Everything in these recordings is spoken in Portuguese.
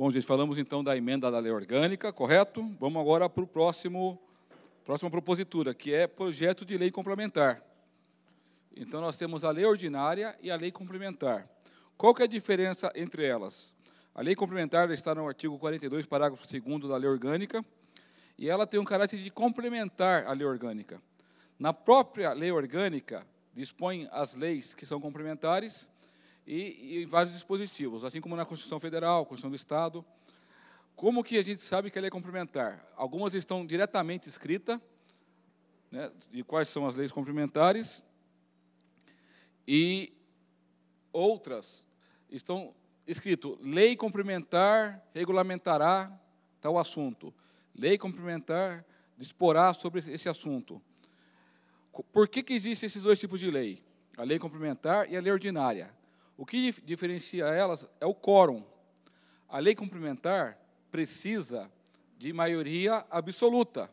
Bom, gente, falamos então da emenda da lei orgânica, correto? Vamos agora para o próxima propositura, que é projeto de lei complementar. Então, nós temos a lei ordinária e a lei complementar. Qual que é a diferença entre elas? A lei complementar está no artigo 42, parágrafo 2º da lei orgânica, e ela tem um caráter de complementar a lei orgânica. Na própria lei orgânica, dispõe as leis que são complementares e vários dispositivos, assim como na Constituição Federal, Constituição do Estado. Como que a gente sabe que ela é complementar? Algumas estão diretamente escritas, né, de quais são as leis complementares, e outras estão escrito: lei complementar regulamentará tal assunto, lei complementar disporá sobre esse assunto. Por que existem esses dois tipos de lei? A lei complementar e a lei ordinária. O que diferencia elas é o quórum. A lei complementar precisa de maioria absoluta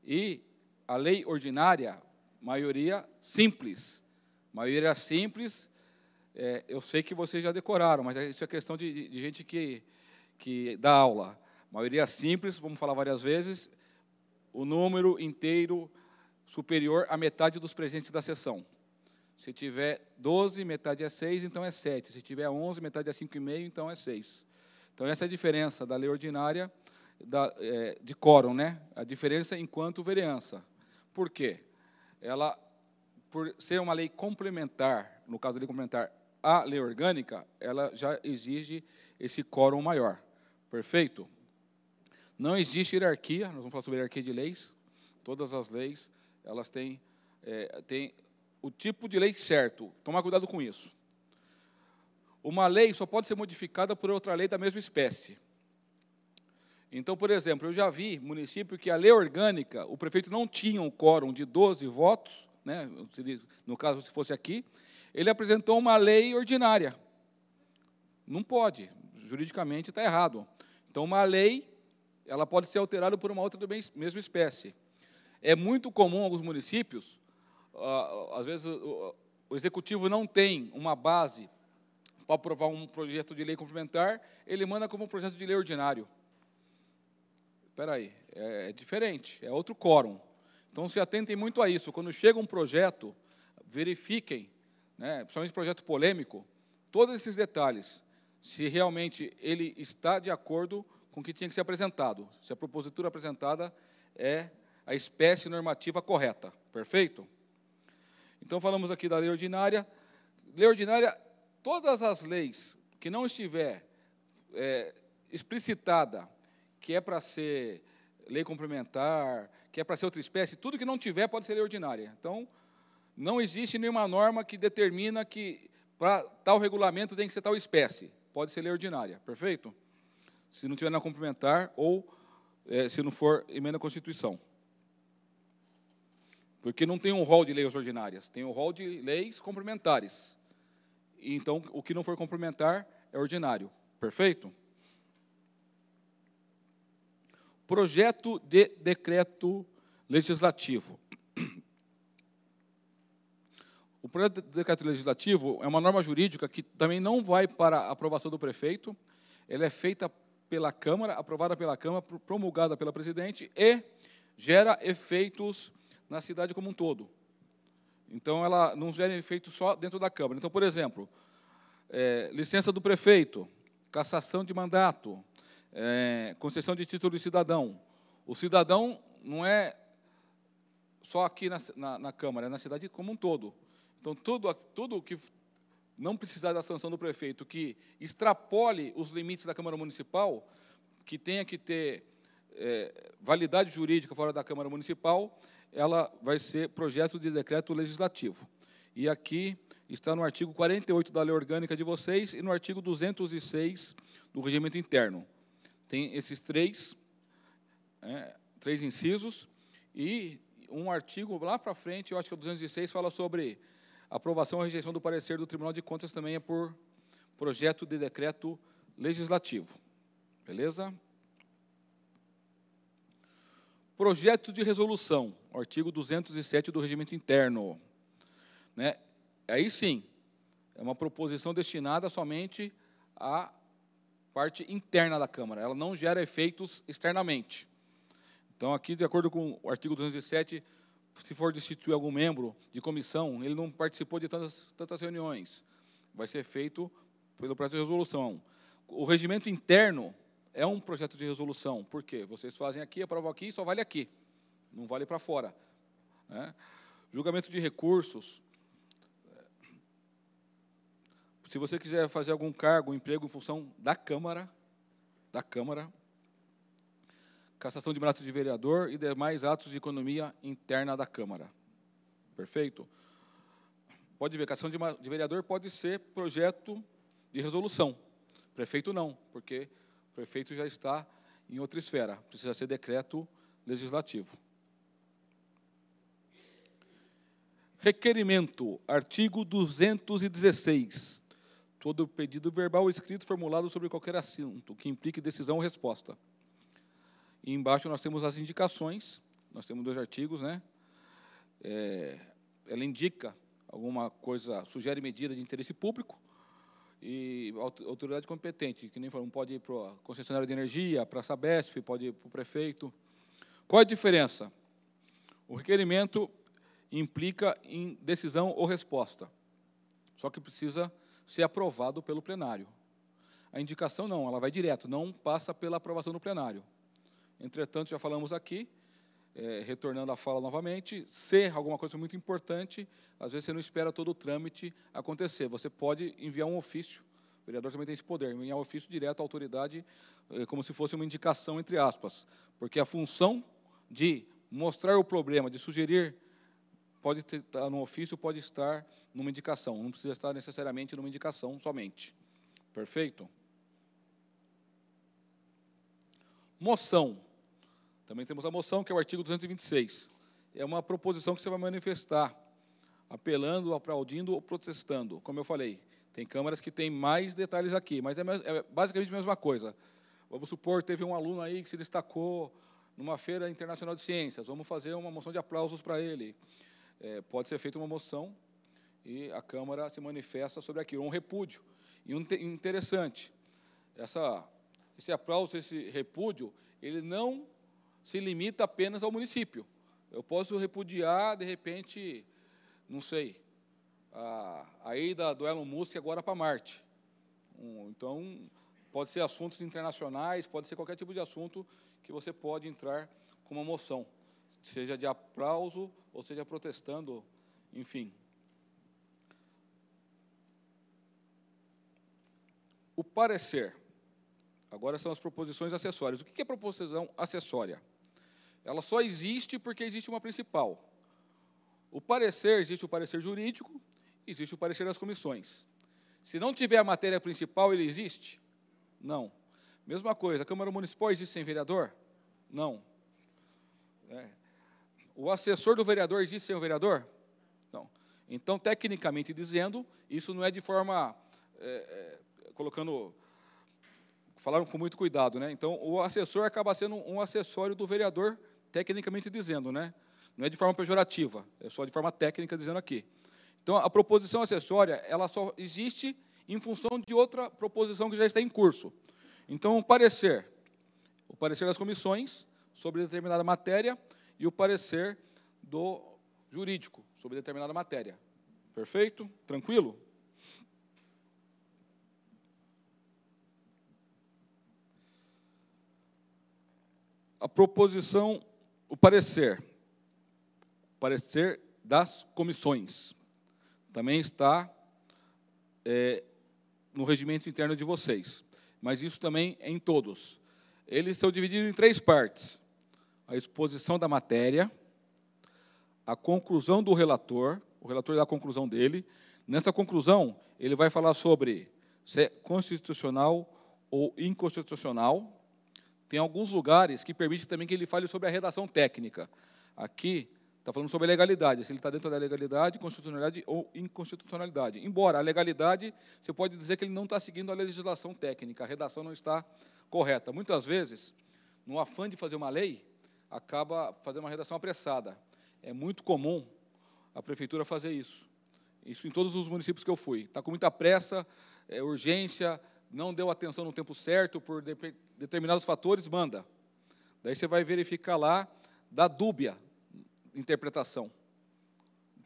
e a lei ordinária, maioria simples. Maioria simples, eu sei que vocês já decoraram, mas isso é questão de gente que dá aula. Maioria simples, vamos falar várias vezes, o número inteiro superior à metade dos presentes da sessão. Se tiver 12, metade é 6, então é 7. Se tiver 11, metade é 5,5, então é 6. Então, essa é a diferença da lei ordinária de quórum, né? A diferença enquanto vereança. Por quê? Ela, por ser uma lei complementar, no caso da lei complementar à lei orgânica, ela já exige esse quórum maior. Perfeito? Não existe hierarquia, nós vamos falar sobre hierarquia de leis. Todas as leis, elas têm o tipo de lei certo. Tomar cuidado com isso. Uma lei só pode ser modificada por outra lei da mesma espécie. Então, por exemplo, eu já vi município que a lei orgânica, o prefeito não tinha um quórum de 12 votos, né, no caso, se fosse aqui, ele apresentou uma lei ordinária. Não pode, juridicamente está errado. Então, uma lei, ela pode ser alterada por uma outra da mesma espécie. É muito comum em alguns municípios, às vezes o executivo não tem uma base para aprovar um projeto de lei complementar, ele manda como um projeto de lei ordinário. Espera aí, é diferente, é outro quórum. Então, se atentem muito a isso. Quando chega um projeto, verifiquem, né, principalmente projeto polêmico, todos esses detalhes, se realmente ele está de acordo com o que tinha que ser apresentado, se a propositura apresentada é a espécie normativa correta. Perfeito? Então, falamos aqui da lei ordinária. Lei ordinária, todas as leis que não estiver explicitada, que é para ser lei complementar, que é para ser outra espécie, tudo que não tiver pode ser lei ordinária. Então, não existe nenhuma norma que determina que para tal regulamento tem que ser tal espécie. Pode ser lei ordinária. Perfeito? Se não tiver na complementar ou se não for emenda à Constituição. Porque não tem um rol de leis ordinárias, tem um rol de leis complementares. Então, o que não for complementar é ordinário. Perfeito? Projeto de decreto legislativo. O projeto de decreto legislativo é uma norma jurídica que também não vai para a aprovação do prefeito, ela é feita pela Câmara, aprovada pela Câmara, promulgada pela presidente e gera efeitos na cidade como um todo. Então, ela não gera efeito só dentro da Câmara. Então, por exemplo, licença do prefeito, cassação de mandato, concessão de título de cidadão. O cidadão não é só aqui na Câmara, é na cidade como um todo. Então, tudo que não precisar da sanção do prefeito, que extrapole os limites da Câmara Municipal, que tenha que ter validade jurídica fora da Câmara Municipal, ela vai ser projeto de decreto legislativo. E aqui está no artigo 48 da lei orgânica de vocês e no artigo 206 do regimento interno. Tem esses três incisos e um artigo lá para frente, eu acho que é o 206, fala sobre aprovação ou rejeição do parecer do Tribunal de Contas, também é por projeto de decreto legislativo. Beleza? Projeto de resolução, artigo 207 do regimento interno. Né? Aí sim, é uma proposição destinada somente a parte interna da Câmara, ela não gera efeitos externamente. Então, aqui, de acordo com o artigo 207, se for destituir algum membro de comissão, ele não participou de tantas reuniões, vai ser feito pelo projeto de resolução. O regimento interno é um projeto de resolução. Por quê? Vocês fazem aqui, aprovam aqui, só vale aqui, não vale para fora, né? Julgamento de recursos. Se você quiser fazer algum cargo, emprego em função da Câmara, cassação de mandato de vereador e demais atos de economia interna da Câmara. Perfeito? Pode ver, cassação de vereador pode ser projeto de resolução. Prefeito não, porque o prefeito já está em outra esfera, precisa ser decreto legislativo. Requerimento, artigo 216. Todo pedido verbal ou escrito formulado sobre qualquer assunto que implique decisão ou resposta. E embaixo nós temos as indicações, nós temos 2 artigos, né? Ela indica alguma coisa, sugere medida de interesse público, e autoridade competente, que nem falamos, pode ir para a concessionária de energia, para a Sabesp, pode ir para o prefeito. Qual a diferença? O requerimento implica em decisão ou resposta, só que precisa ser aprovado pelo plenário. A indicação não, ela vai direto, não passa pela aprovação do plenário. Entretanto, já falamos aqui, retornando à fala novamente, se alguma coisa muito importante, às vezes você não espera todo o trâmite acontecer. Você pode enviar um ofício, o vereador também tem esse poder, enviar um ofício direto à autoridade, como se fosse uma indicação, entre aspas, porque a função de mostrar o problema, de sugerir, pode estar no ofício, pode estar numa indicação, não precisa estar necessariamente numa indicação somente. Perfeito? Moção. Também temos a moção, que é o artigo 226. É uma proposição que você vai manifestar, apelando, aplaudindo ou protestando. Como eu falei, tem câmaras que têm mais detalhes aqui, mas é basicamente a mesma coisa. Vamos supor, teve um aluno aí que se destacou numa feira internacional de ciências, vamos fazer uma moção de aplausos para ele. Pode ser feita uma moção e a Câmara se manifesta sobre aquilo, um repúdio. E interessante, esse aplauso, esse repúdio, ele não se limita apenas ao município. Eu posso repudiar, de repente, não sei, a ida do Elon Musk agora para Marte. Então, pode ser assuntos internacionais, pode ser qualquer tipo de assunto que você pode entrar com uma moção, seja de aplauso ou seja protestando, enfim. O parecer. Agora são as proposições acessórias. O que é proposição acessória? Ela só existe porque existe uma principal. O parecer, existe o parecer jurídico, existe o parecer das comissões. Se não tiver a matéria principal, ele existe? Não. Mesma coisa, a Câmara Municipal existe sem vereador? Não. O assessor do vereador existe sem o vereador? Não. Então, tecnicamente dizendo, isso não é de forma, falaram com muito cuidado, né? Então, o assessor acaba sendo um acessório do vereador, tecnicamente dizendo, né? Não é de forma pejorativa, é só de forma técnica dizendo aqui. Então, a proposição acessória, ela só existe em função de outra proposição que já está em curso. Então, o parecer das comissões sobre determinada matéria e o parecer do jurídico sobre determinada matéria. Perfeito? Tranquilo? A proposição, o parecer das comissões, também está no regimento interno de vocês, mas isso também é em todos. Eles são divididos em 3 partes: a exposição da matéria, a conclusão do relator, o relator dá a conclusão dele. Nessa conclusão, ele vai falar sobre se é constitucional ou inconstitucional. Tem alguns lugares que permitem também que ele fale sobre a redação técnica. Aqui está falando sobre a legalidade, se ele está dentro da legalidade, constitucionalidade ou inconstitucionalidade. Embora a legalidade, você pode dizer que ele não está seguindo a legislação técnica, a redação não está correta. Muitas vezes, no afã de fazer uma lei, acaba fazendo uma redação apressada. É muito comum a prefeitura fazer isso. Isso em todos os municípios que eu fui. Está com muita pressa, urgência, não deu atenção no tempo certo por determinados fatores, manda. Daí você vai verificar lá, dá dúbia interpretação.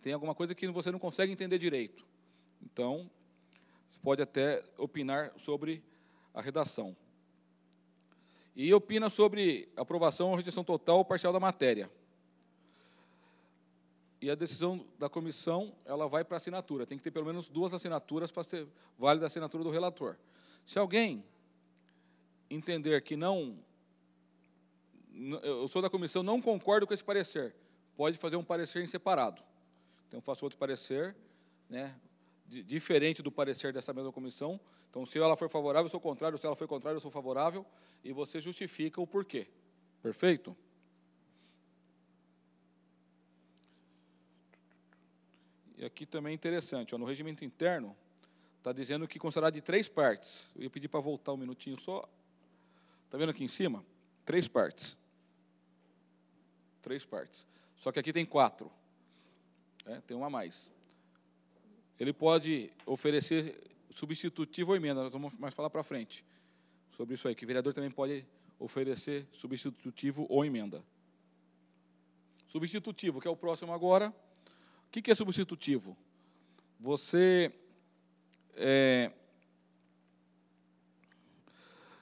Tem alguma coisa que você não consegue entender direito. Então, você pode até opinar sobre a redação. E opina sobre aprovação ou rejeição total ou parcial da matéria. E a decisão da comissão, ela vai para a assinatura. Tem que ter pelo menos 2 assinaturas para ser válida a assinatura do relator. Se alguém entender que não, eu sou da comissão, não concordo com esse parecer, pode fazer um parecer em separado. Então, eu faço outro parecer, né, diferente do parecer dessa mesma comissão. Então, se ela for favorável, eu sou contrário. Se ela for contrária, eu sou favorável. E você justifica o porquê. Perfeito? E aqui também é interessante, ó, no regimento interno, está dizendo que constará de 3 partes. Eu ia pedir para voltar um minutinho só. Está vendo aqui em cima? 3 partes. 3 partes. Só que aqui tem 4. Tem uma a mais. Ele pode oferecer substitutivo ou emenda. Nós vamos mais falar para frente sobre isso aí, que o vereador também pode oferecer substitutivo ou emenda. Substitutivo, que é o próximo agora. O que é substitutivo? Você,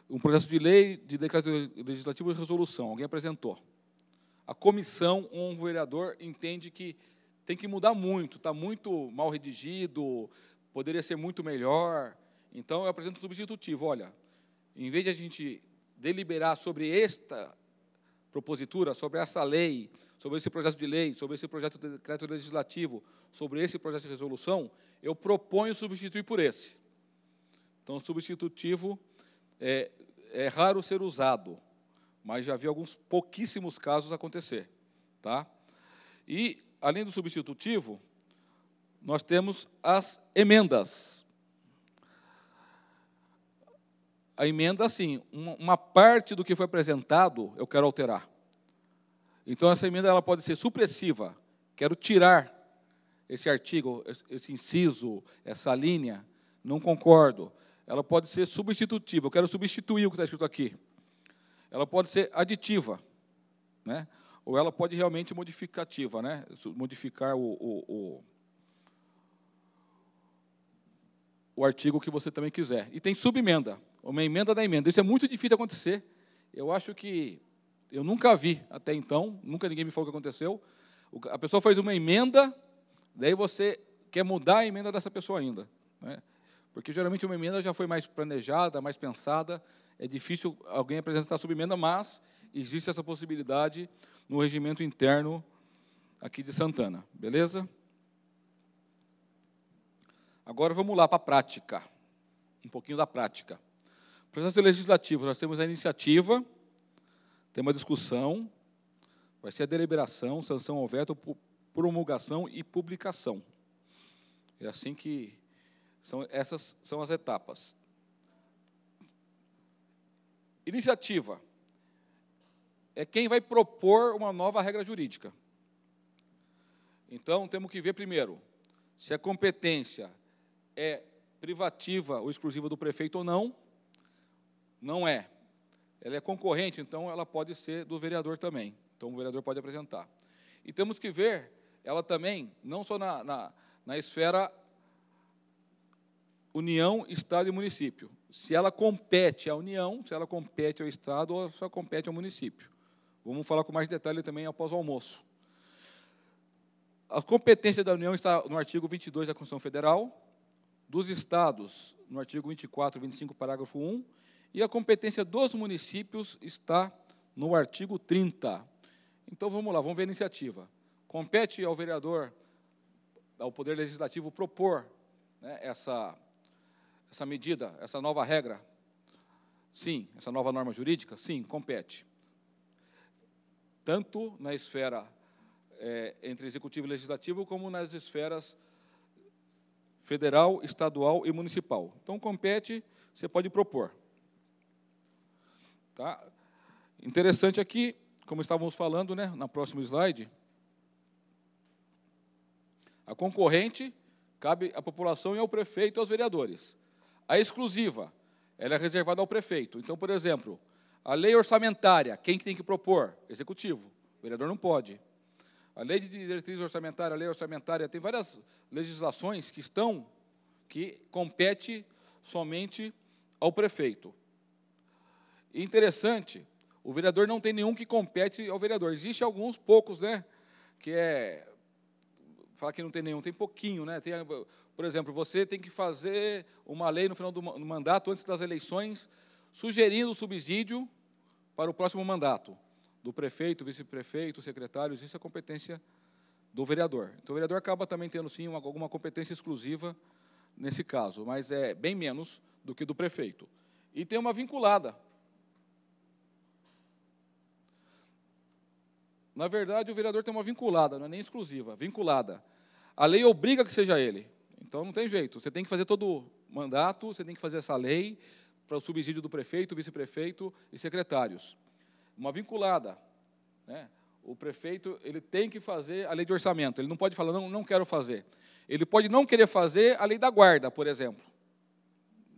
um projeto de lei, de decreto legislativo e resolução, alguém apresentou. A comissão, um vereador, entende que tem que mudar muito, está muito mal redigido, poderia ser muito melhor. Então, eu apresento o substitutivo. Olha, em vez de a gente deliberar sobre esta propositura, sobre essa lei, sobre esse projeto de lei, sobre esse projeto de decreto legislativo, sobre esse projeto de resolução, eu proponho substituir por esse. Então, o substitutivo é raro ser usado, mas já vi alguns pouquíssimos casos acontecer. Tá? E, além do substitutivo, nós temos as emendas. A emenda, assim, uma parte do que foi apresentado, eu quero alterar. Então, essa emenda ela pode ser supressiva. Quero tirar esse artigo, esse inciso, essa linha. Não concordo. Ela pode ser substitutiva. Eu quero substituir o que está escrito aqui. Ela pode ser aditiva, né? Ou ela pode realmente modificativa, né? Modificar o artigo que você também quiser. E tem subemenda, uma emenda da emenda. Isso é muito difícil de acontecer. Eu acho que eu nunca vi até então, nunca ninguém me falou o que aconteceu. A pessoa faz uma emenda, daí você quer mudar a emenda dessa pessoa ainda, né? Porque geralmente uma emenda já foi mais planejada, mais pensada. É difícil alguém apresentar subemenda, mas existe essa possibilidade no regimento interno aqui de Santana. Beleza? Agora vamos lá para a prática. Um pouquinho da prática. Processo legislativo, nós temos a iniciativa, tem uma discussão, vai ser a deliberação, sanção ao veto, promulgação e publicação. É assim que essas são as etapas. Iniciativa é quem vai propor uma nova regra jurídica. Então, temos que ver primeiro se a competência é privativa ou exclusiva do prefeito ou não. Não é. Ela é concorrente, então ela pode ser do vereador também. Então, o vereador pode apresentar. E temos que ver ela também, não só na esfera União, Estado e município. Se ela compete à União, se ela compete ao Estado ou só compete ao município. Vamos falar com mais detalhe também após o almoço. A competência da União está no artigo 22 da Constituição Federal, dos Estados, no artigo 24 e 25, parágrafo 1, e a competência dos municípios está no artigo 30. Então, vamos lá, vamos ver a iniciativa. Compete ao vereador, ao Poder Legislativo, propor, né, essa medida, essa nova regra? Sim. Essa nova norma jurídica? Sim, compete. Tanto na esfera entre executivo e legislativo, como nas esferas federal, estadual e municipal. Então, compete, você pode propor. Tá? Interessante aqui, como estávamos falando, né, na próxima slide, a concorrente cabe à população e ao prefeito e aos vereadores. A exclusiva ela é reservada ao prefeito. Então, por exemplo, a lei orçamentária, quem tem que propor? Executivo. O vereador não pode. A lei de diretriz orçamentária, a lei orçamentária, tem várias legislações que compete somente ao prefeito. E interessante, o vereador não tem nenhum que compete ao vereador. Existem alguns, poucos, né? Que é... Falar que não tem nenhum, tem pouquinho, né? Tem, por exemplo, você tem que fazer uma lei no final do mandato, antes das eleições, sugerindo o subsídio para o próximo mandato, do prefeito, vice-prefeito, secretários, isso é competência do vereador. Então, o vereador acaba também tendo, sim, alguma competência exclusiva nesse caso, mas é bem menos do que do prefeito. E tem uma vinculada. Na verdade, o vereador tem uma vinculada, não é nem exclusiva, vinculada. A lei obriga que seja ele. Então, não tem jeito. Você tem que fazer todo o mandato, você tem que fazer essa lei para o subsídio do prefeito, vice-prefeito e secretários. Uma vinculada. Né? O prefeito ele tem que fazer a lei de orçamento. Ele não pode falar, não quero fazer. Ele pode não querer fazer a lei da guarda, por exemplo.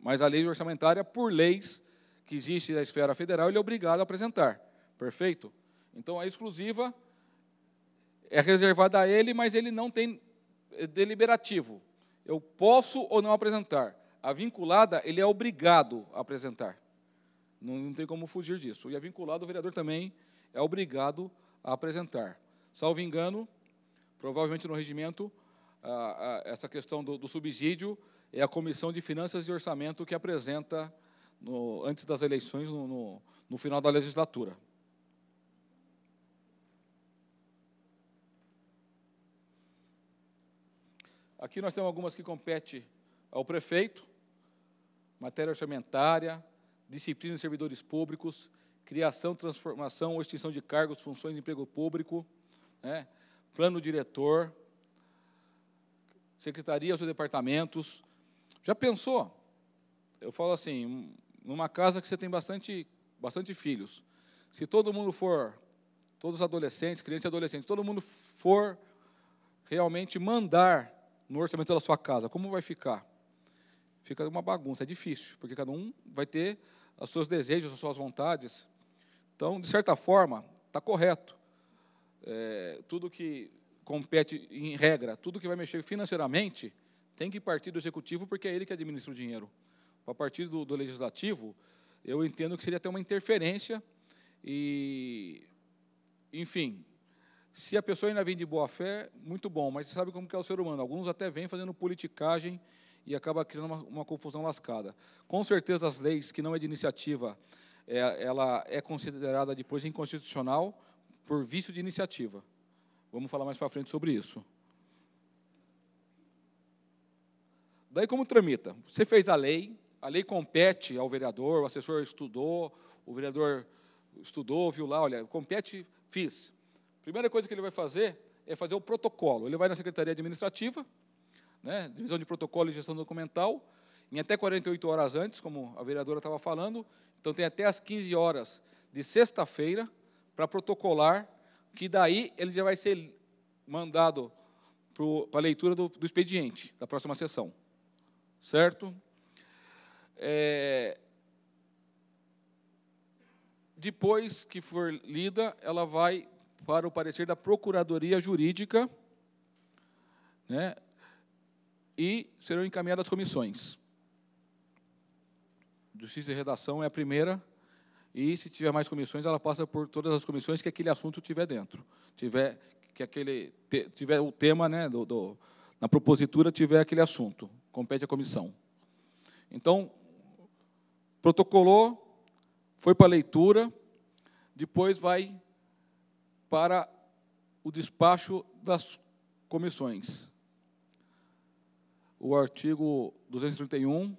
Mas a lei orçamentária, por leis que existe na esfera federal, ele é obrigado a apresentar. Perfeito? Então, a exclusiva é reservada a ele, mas ele não tem deliberativo. Eu posso ou não apresentar. A vinculada, ele é obrigado a apresentar. Não tem como fugir disso. E a vinculada, o vereador também é obrigado a apresentar. Salvo engano, provavelmente no regimento, essa questão do subsídio é a Comissão de Finanças e Orçamento que apresenta, antes das eleições, no final da legislatura. Aqui nós temos algumas que competem ao prefeito, matéria orçamentária, disciplina de servidores públicos, criação, transformação ou extinção de cargos, funções de emprego público, né, plano diretor, secretarias ou departamentos. Já pensou? Eu falo assim, numa casa que você tem bastante filhos, se todo mundo for, todos adolescentes, crianças e adolescentes, todo mundo for realmente mandar no orçamento da sua casa, como vai ficar? Fica uma bagunça, é difícil, porque cada um vai ter os seus desejos, as suas vontades. Então, de certa forma, está correto. Tudo que compete em regra, tudo que vai mexer financeiramente, tem que partir do executivo, porque é ele que administra o dinheiro. A partir do legislativo, eu entendo que seria até uma interferência e, enfim, se a pessoa ainda vem de boa fé, muito bom, mas você sabe como que é o ser humano. Alguns até vêm fazendo politicagem e acaba criando uma confusão lascada. Com certeza, as leis que não é de iniciativa, ela é considerada depois inconstitucional por vício de iniciativa. Vamos falar mais para frente sobre isso. Daí, como tramita? Você fez a lei compete ao vereador, o assessor estudou, o vereador estudou, viu lá, olha, compete, fiz. Primeira coisa que ele vai fazer é fazer o protocolo. Ele vai na Secretaria Administrativa, né, Divisão de Protocolo e Gestão Documental, em até 48 horas antes, como a vereadora estava falando, então tem até as 15 horas de sexta-feira para protocolar, que daí ele já vai ser mandado para a leitura do expediente, da próxima sessão. Certo? Depois que for lida, ela vai para o parecer da Procuradoria Jurídica, né, e serão encaminhadas às comissões. Justiça e Redação é a primeira, e, se tiver mais comissões, ela passa por todas as comissões que aquele assunto tiver dentro. Tiver o tema, né, na propositura, tiver aquele assunto, compete à comissão. Então, protocolou, foi para a leitura, depois vai para o despacho das comissões. O artigo 231,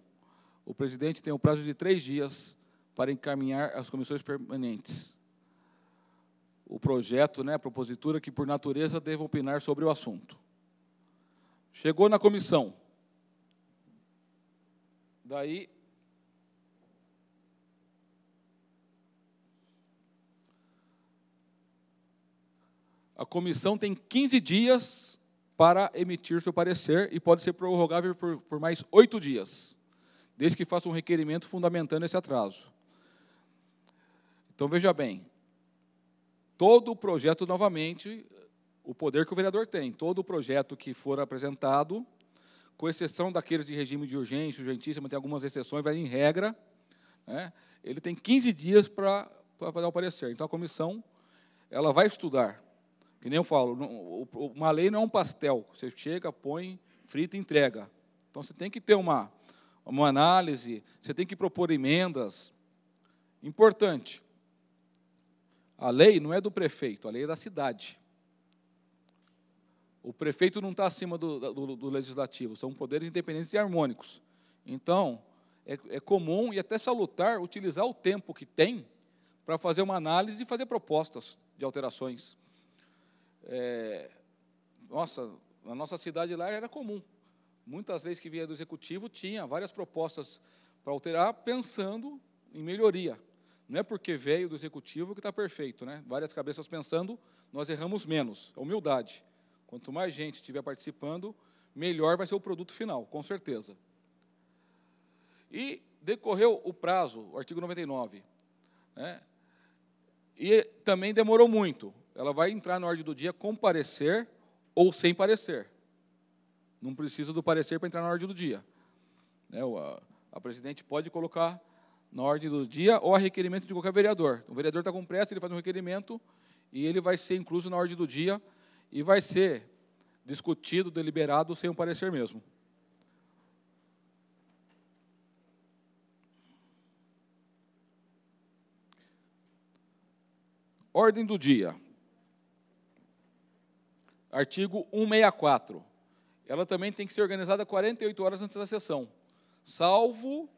o presidente tem o prazo de 3 dias para encaminhar às comissões permanentes o projeto, né, a propositura, que, por natureza, deve opinar sobre o assunto. Chegou na comissão. Daí, a comissão tem 15 dias para emitir seu parecer e pode ser prorrogável por mais 8 dias. desde que faça um requerimento fundamentando esse atraso. Então, veja bem, todo o projeto, novamente, o poder que o vereador tem, todo o projeto que for apresentado, com exceção daqueles de regime de urgência, urgentíssima, tem algumas exceções, vai em regra, né, ele tem 15 dias para dar o parecer. Então, a comissão ela vai estudar. Que nem eu falo, uma lei não é um pastel. Você chega, põe, frita e entrega. Então, você tem que ter uma análise, você tem que propor emendas. Importante, a lei não é do prefeito, a lei é da cidade. O prefeito não está acima do legislativo, são poderes independentes e harmônicos. Então, é comum e até salutar utilizar o tempo que tem para fazer uma análise e fazer propostas de alterações. Na nossa cidade lá era comum. Muitas leis que vinham do Executivo tinha várias propostas para alterar, pensando em melhoria. Não é porque veio do Executivo que está perfeito, né? Várias cabeças pensando, nós erramos menos. Humildade. Quanto mais gente estiver participando, melhor vai ser o produto final, com certeza. E decorreu o prazo, o artigo 99, né? E também demorou muito. Ela vai entrar na ordem do dia com parecer ou sem parecer. Não precisa do parecer para entrar na ordem do dia. A presidente pode colocar na ordem do dia ou a requerimento de qualquer vereador. O vereador está com pressa, ele faz um requerimento e ele vai ser incluso na ordem do dia e vai ser discutido, deliberado, sem um parecer mesmo. Ordem do dia. Artigo 164. Ela também tem que ser organizada 48 horas antes da sessão, salvo,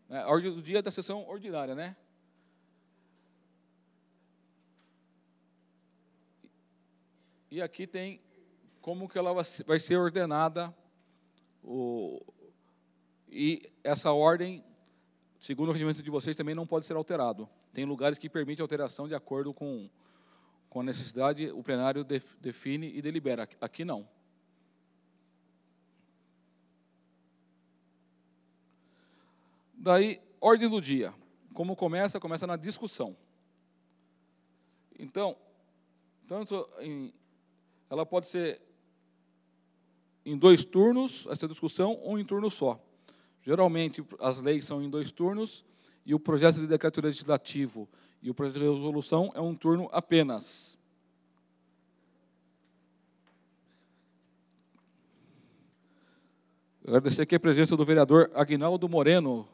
né, a ordem do dia da sessão ordinária, né? E aqui tem como que ela vai ser ordenada, e essa ordem, segundo o regimento de vocês, também não pode ser alterado. Tem lugares que permitem alteração de acordo com a necessidade, o plenário define e delibera. Aqui não. Daí, ordem do dia. Como começa? Começa na discussão. Então, ela pode ser em 2 turnos, essa discussão, ou em turno só. Geralmente, as leis são em 2 turnos, e o projeto de decreto legislativo e o projeto de resolução é um turno apenas. Agradecer aqui a presença do vereador Aguinaldo Moreno.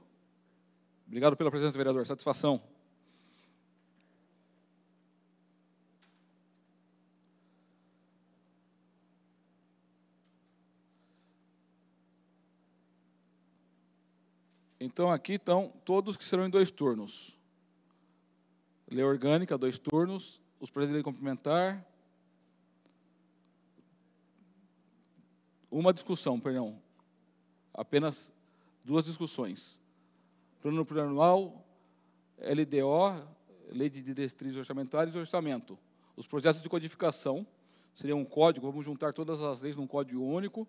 Obrigado pela presença, vereador. Satisfação. Então, aqui estão todos que serão em 2 turnos. Lei orgânica, 2 turnos. Os projetos de lei complementar. Uma discussão, perdão. Apenas 2 discussões. Plano plurianual, LDO, Lei de Diretrizes Orçamentárias e Orçamento. Os projetos de codificação seriam um código, vamos juntar todas as leis num código único,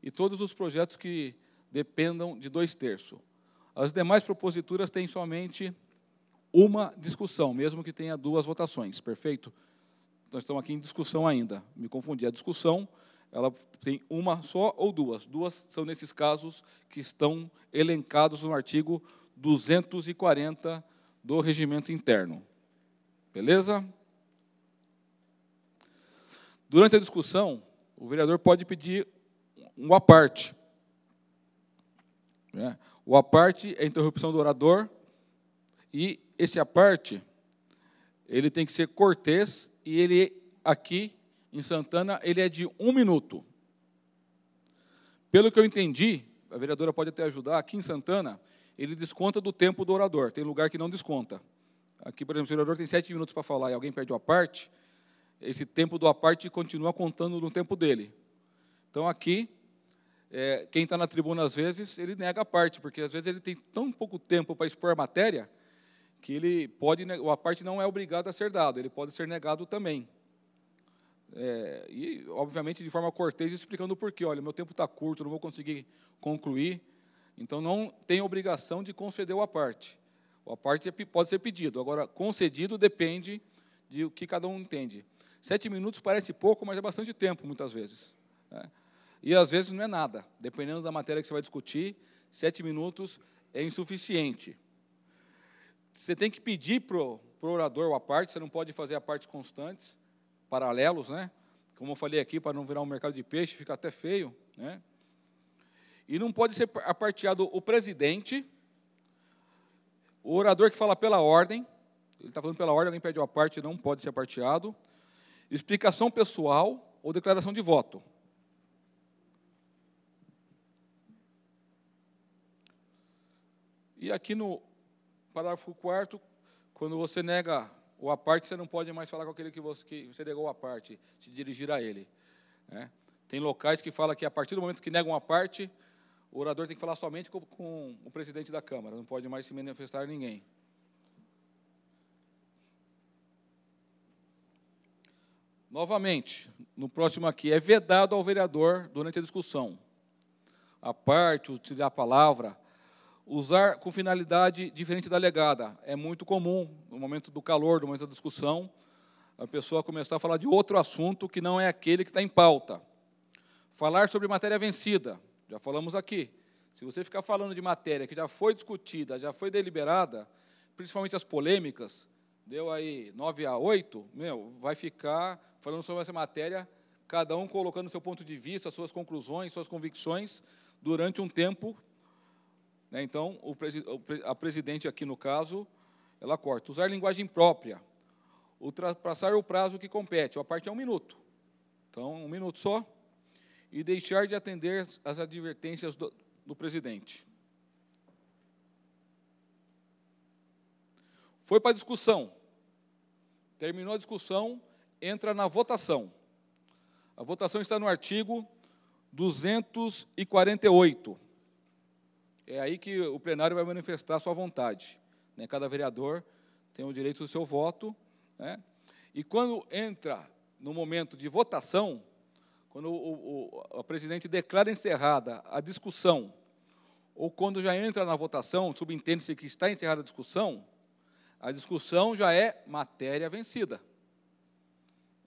e todos os projetos que dependam de 2/3. As demais proposituras têm somente uma discussão, mesmo que tenha 2 votações, perfeito? Nós estamos aqui em discussão ainda, me confundi. A discussão, ela tem uma só ou 2. 2 são nesses casos que estão elencados no artigo 240 do Regimento Interno. Beleza? Durante a discussão, o vereador pode pedir um à parte. O à parte é a interrupção do orador, e esse à parte, ele tem que ser cortês, e ele, aqui, em Santana, ele é de 1 minuto. Pelo que eu entendi, a vereadora pode até ajudar, aqui em Santana, ele desconta do tempo do orador, tem lugar que não desconta. Aqui, por exemplo, se o orador tem 7 minutos para falar e alguém perde o à parte, esse tempo do à parte continua contando no tempo dele. Então, aqui, quem está na tribuna, às vezes, ele nega a parte, porque, às vezes, ele tem tão pouco tempo para expor a matéria, que ele pode, o à parte não é obrigado a ser dado, ele pode ser negado também. E, obviamente, de forma cortês, explicando o porquê. Olha, meu tempo está curto, não vou conseguir concluir. Então, não tem obrigação de conceder o à parte. O à parte pode ser pedido. Agora, concedido depende de o que cada um entende. 7 minutos parece pouco, mas é bastante tempo, muitas vezes, né? E, às vezes, não é nada. Dependendo da matéria que você vai discutir, 7 minutos é insuficiente. Você tem que pedir para o orador o à parte, você não pode fazer a partes constantes, paralelos, né? Como eu falei aqui, para não virar um mercado de peixe, fica até feio, né? E não pode ser aparteado o presidente, o orador que fala pela ordem, ele está falando pela ordem, alguém pede uma parte, não pode ser aparteado, explicação pessoal ou declaração de voto. E aqui no parágrafo 4º, quando você nega o à parte, você não pode mais falar com aquele que você negou à parte, se dirigir a ele, né? Tem locais que falam que, a partir do momento que negam a parte, o orador tem que falar somente com o presidente da Câmara, não pode mais se manifestar a ninguém. Novamente, no próximo aqui, é vedado ao vereador, durante a discussão, a parte, utilizar a palavra, usar com finalidade diferente da alegada. É muito comum, no momento do calor, no momento da discussão, a pessoa começar a falar de outro assunto que não é aquele que está em pauta. Falar sobre matéria vencida, já falamos aqui. Se você ficar falando de matéria que já foi discutida, já foi deliberada, principalmente as polêmicas, deu aí 9-8, vai ficar falando sobre essa matéria, cada um colocando seu ponto de vista, suas conclusões, suas convicções, durante um tempo, né? Então, a presidente aqui, no caso, ela corta. Usar linguagem própria, ultrapassar o prazo que compete, a parte é 1 minuto. Então, 1 minuto só, e deixar de atender às advertências do presidente. Foi para a discussão. Terminou a discussão, entra na votação. A votação está no artigo 248. É aí que o plenário vai manifestar a sua vontade, né? Cada vereador tem o direito do seu voto, né? E quando entra no momento de votação, quando o presidente declara encerrada a discussão, ou quando já entra na votação, subentende-se que está encerrada a discussão já é matéria vencida.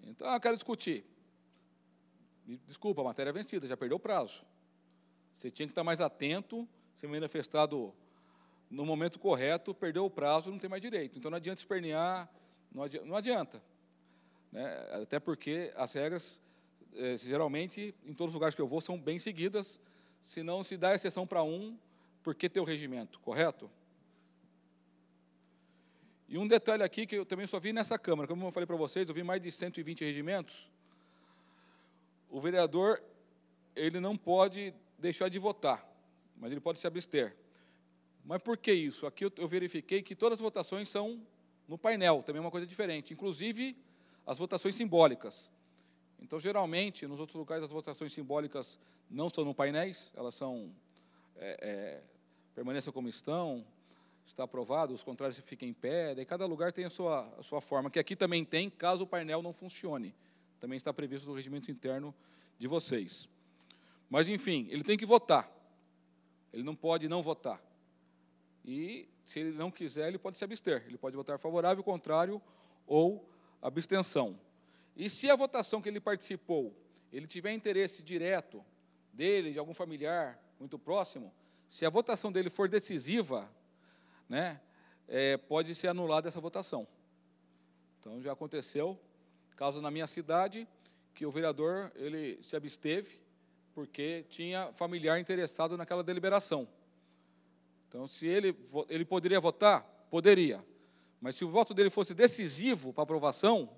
Então, eu quero discutir. Desculpa, a matéria é vencida, já perdeu o prazo. Você tinha que estar mais atento, ser manifestado no momento correto, perdeu o prazo, não tem mais direito. Então, não adianta espernear, não adianta, né? Até porque as regras, geralmente, em todos os lugares que eu vou, são bem seguidas, se não se dá exceção para um, por que ter o regimento, correto? E um detalhe aqui que eu também só vi nessa Câmara, como eu falei para vocês, eu vi mais de 120 regimentos, o vereador, ele não pode deixar de votar, mas ele pode se abster. Mas por que isso? Aqui eu verifiquei que todas as votações são no painel, também é uma coisa diferente, inclusive as votações simbólicas. Então, geralmente, nos outros lugares, as votações simbólicas não são no painéis, elas são, permaneçam como estão, está aprovado, os contrários fiquem em pé, daí cada lugar tem a sua forma, que aqui também tem, caso o painel não funcione. Também está previsto no regimento interno de vocês. Mas, enfim, ele tem que votar. Ele não pode não votar. E, se ele não quiser, ele pode se abster. Ele pode votar favorável, contrário ou abstenção. E se a votação que ele participou, ele tiver interesse direto dele, de algum familiar muito próximo, se a votação dele for decisiva, né, pode ser anulada essa votação. Então, já aconteceu, caso na minha cidade, que o vereador ele se absteve porque tinha familiar interessado naquela deliberação. Então, se ele poderia votar? Poderia. Mas se o voto dele fosse decisivo para aprovação,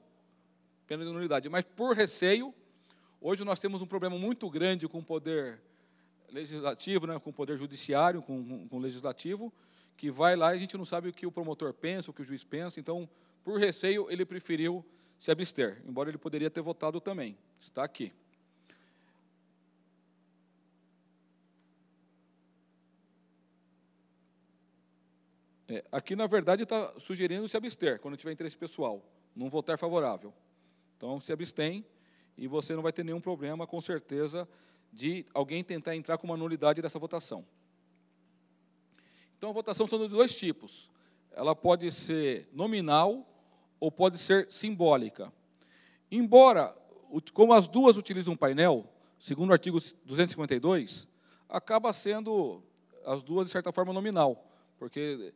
pena de nulidade. Mas, por receio, hoje nós temos um problema muito grande com o poder legislativo, né, com o poder judiciário, com o legislativo, que vai lá e a gente não sabe o que o promotor pensa, o que o juiz pensa. Então, por receio, ele preferiu se abster, embora ele poderia ter votado também. Está aqui. Aqui, na verdade, está sugerindo se abster, quando tiver interesse pessoal, não votar favorável. Então, se abstém e você não vai ter nenhum problema, com certeza, de alguém tentar entrar com uma nulidade dessa votação. Então, a votação são de dois tipos. Ela pode ser nominal ou pode ser simbólica. Embora, como as duas utilizam um painel, segundo o artigo 252, acaba sendo as duas, de certa forma, nominal, porque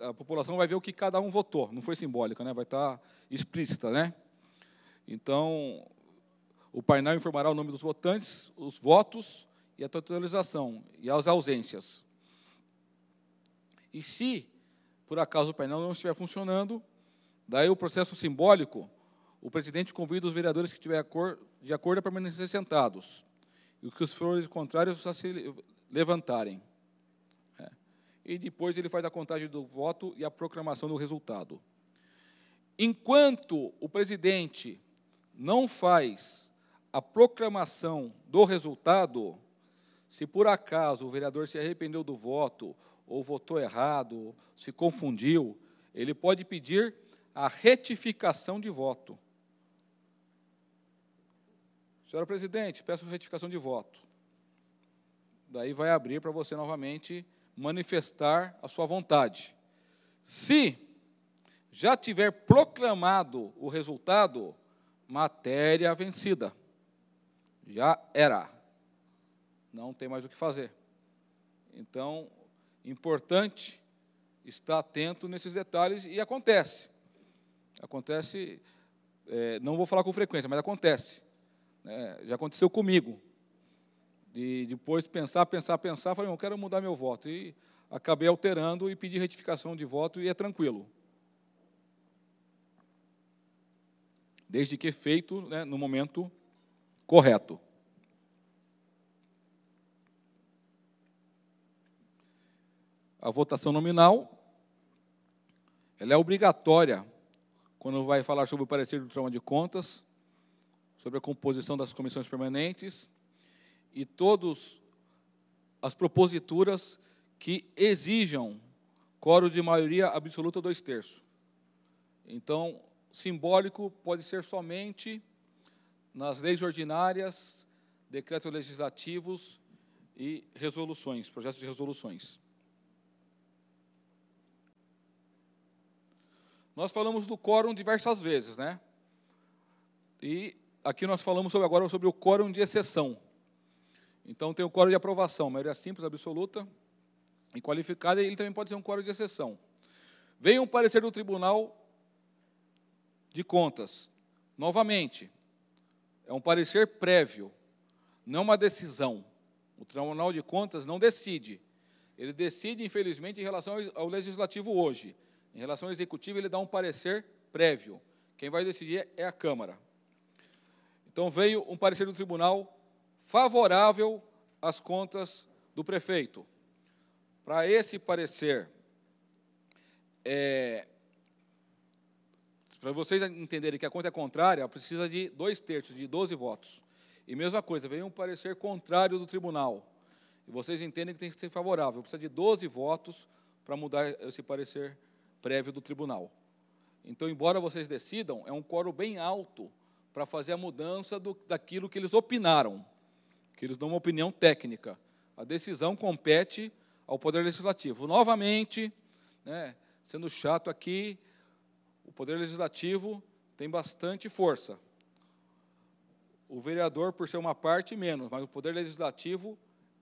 a população vai ver o que cada um votou, não foi simbólica, né? Vai estar explícita, né? Então, o painel informará o nome dos votantes, os votos e a totalização, e as ausências. E se, por acaso, o painel não estiver funcionando, daí o processo simbólico, o presidente convida os vereadores que estiverem de acordo a permanecer sentados, e os que forem contrários a se levantarem. E depois ele faz a contagem do voto e a proclamação do resultado. Enquanto o presidente não faz a proclamação do resultado, se por acaso o vereador se arrependeu do voto, ou votou errado, se confundiu, ele pode pedir a retificação de voto. Senhora presidente, peço retificação de voto. Daí vai abrir para você novamente manifestar a sua vontade. Se já tiver proclamado o resultado, matéria vencida. Já era. Não tem mais o que fazer. Então, importante estar atento nesses detalhes, e acontece. Acontece, não vou falar com frequência, mas acontece. Já aconteceu comigo. De depois pensar, falei, eu quero mudar meu voto. E acabei alterando e pedi retificação de voto, e é tranquilo. Desde que feito, né, no momento correto. A votação nominal, ela é obrigatória quando vai falar sobre o parecer do Tribunal de Contas, sobre a composição das comissões permanentes e todas as proposituras que exijam quórum de maioria absoluta 2/3. Então, simbólico pode ser somente nas leis ordinárias, decretos legislativos e resoluções, projetos de resoluções. Nós falamos do quórum diversas vezes, né? E aqui nós falamos agora sobre o quórum de exceção. Então, tem o quórum de aprovação, maioria simples, absoluta e qualificada, e ele também pode ser um quórum de exceção. Veio um parecer do Tribunal de Contas. Novamente, é um parecer prévio, não uma decisão. O Tribunal de Contas não decide. Ele decide, infelizmente, em relação ao Legislativo hoje. Em relação ao Executivo, ele dá um parecer prévio. Quem vai decidir é a Câmara. Então, veio um parecer do Tribunal favorável às contas do prefeito. Para esse parecer, para vocês entenderem que a conta é contrária, precisa de 2/3, de 12 votos. E mesma coisa, veio um parecer contrário do tribunal. E vocês entendem que tem que ser favorável, precisa de 12 votos para mudar esse parecer prévio do tribunal. Então, embora vocês decidam, é um quórum bem alto para fazer a mudança daquilo que eles opinaram, que eles dão uma opinião técnica. A decisão compete ao Poder Legislativo. Novamente, né, sendo chato aqui, o Poder Legislativo tem bastante força. O vereador, por ser uma parte, menos, mas o Poder Legislativo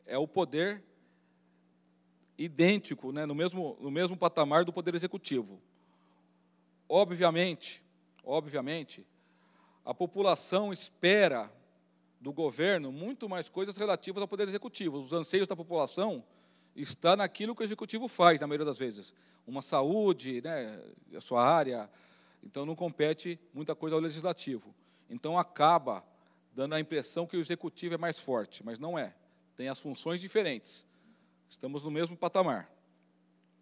é o poder idêntico, né, no mesmo patamar do Poder Executivo. Obviamente, a população espera do governo muito mais coisas relativas ao Poder Executivo. Os anseios da população estão naquilo que o Executivo faz, na maioria das vezes. Uma saúde, né, a sua área, então não compete muita coisa ao Legislativo. Então acaba dando a impressão que o Executivo é mais forte, mas não é. Tem as funções diferentes. Estamos no mesmo patamar.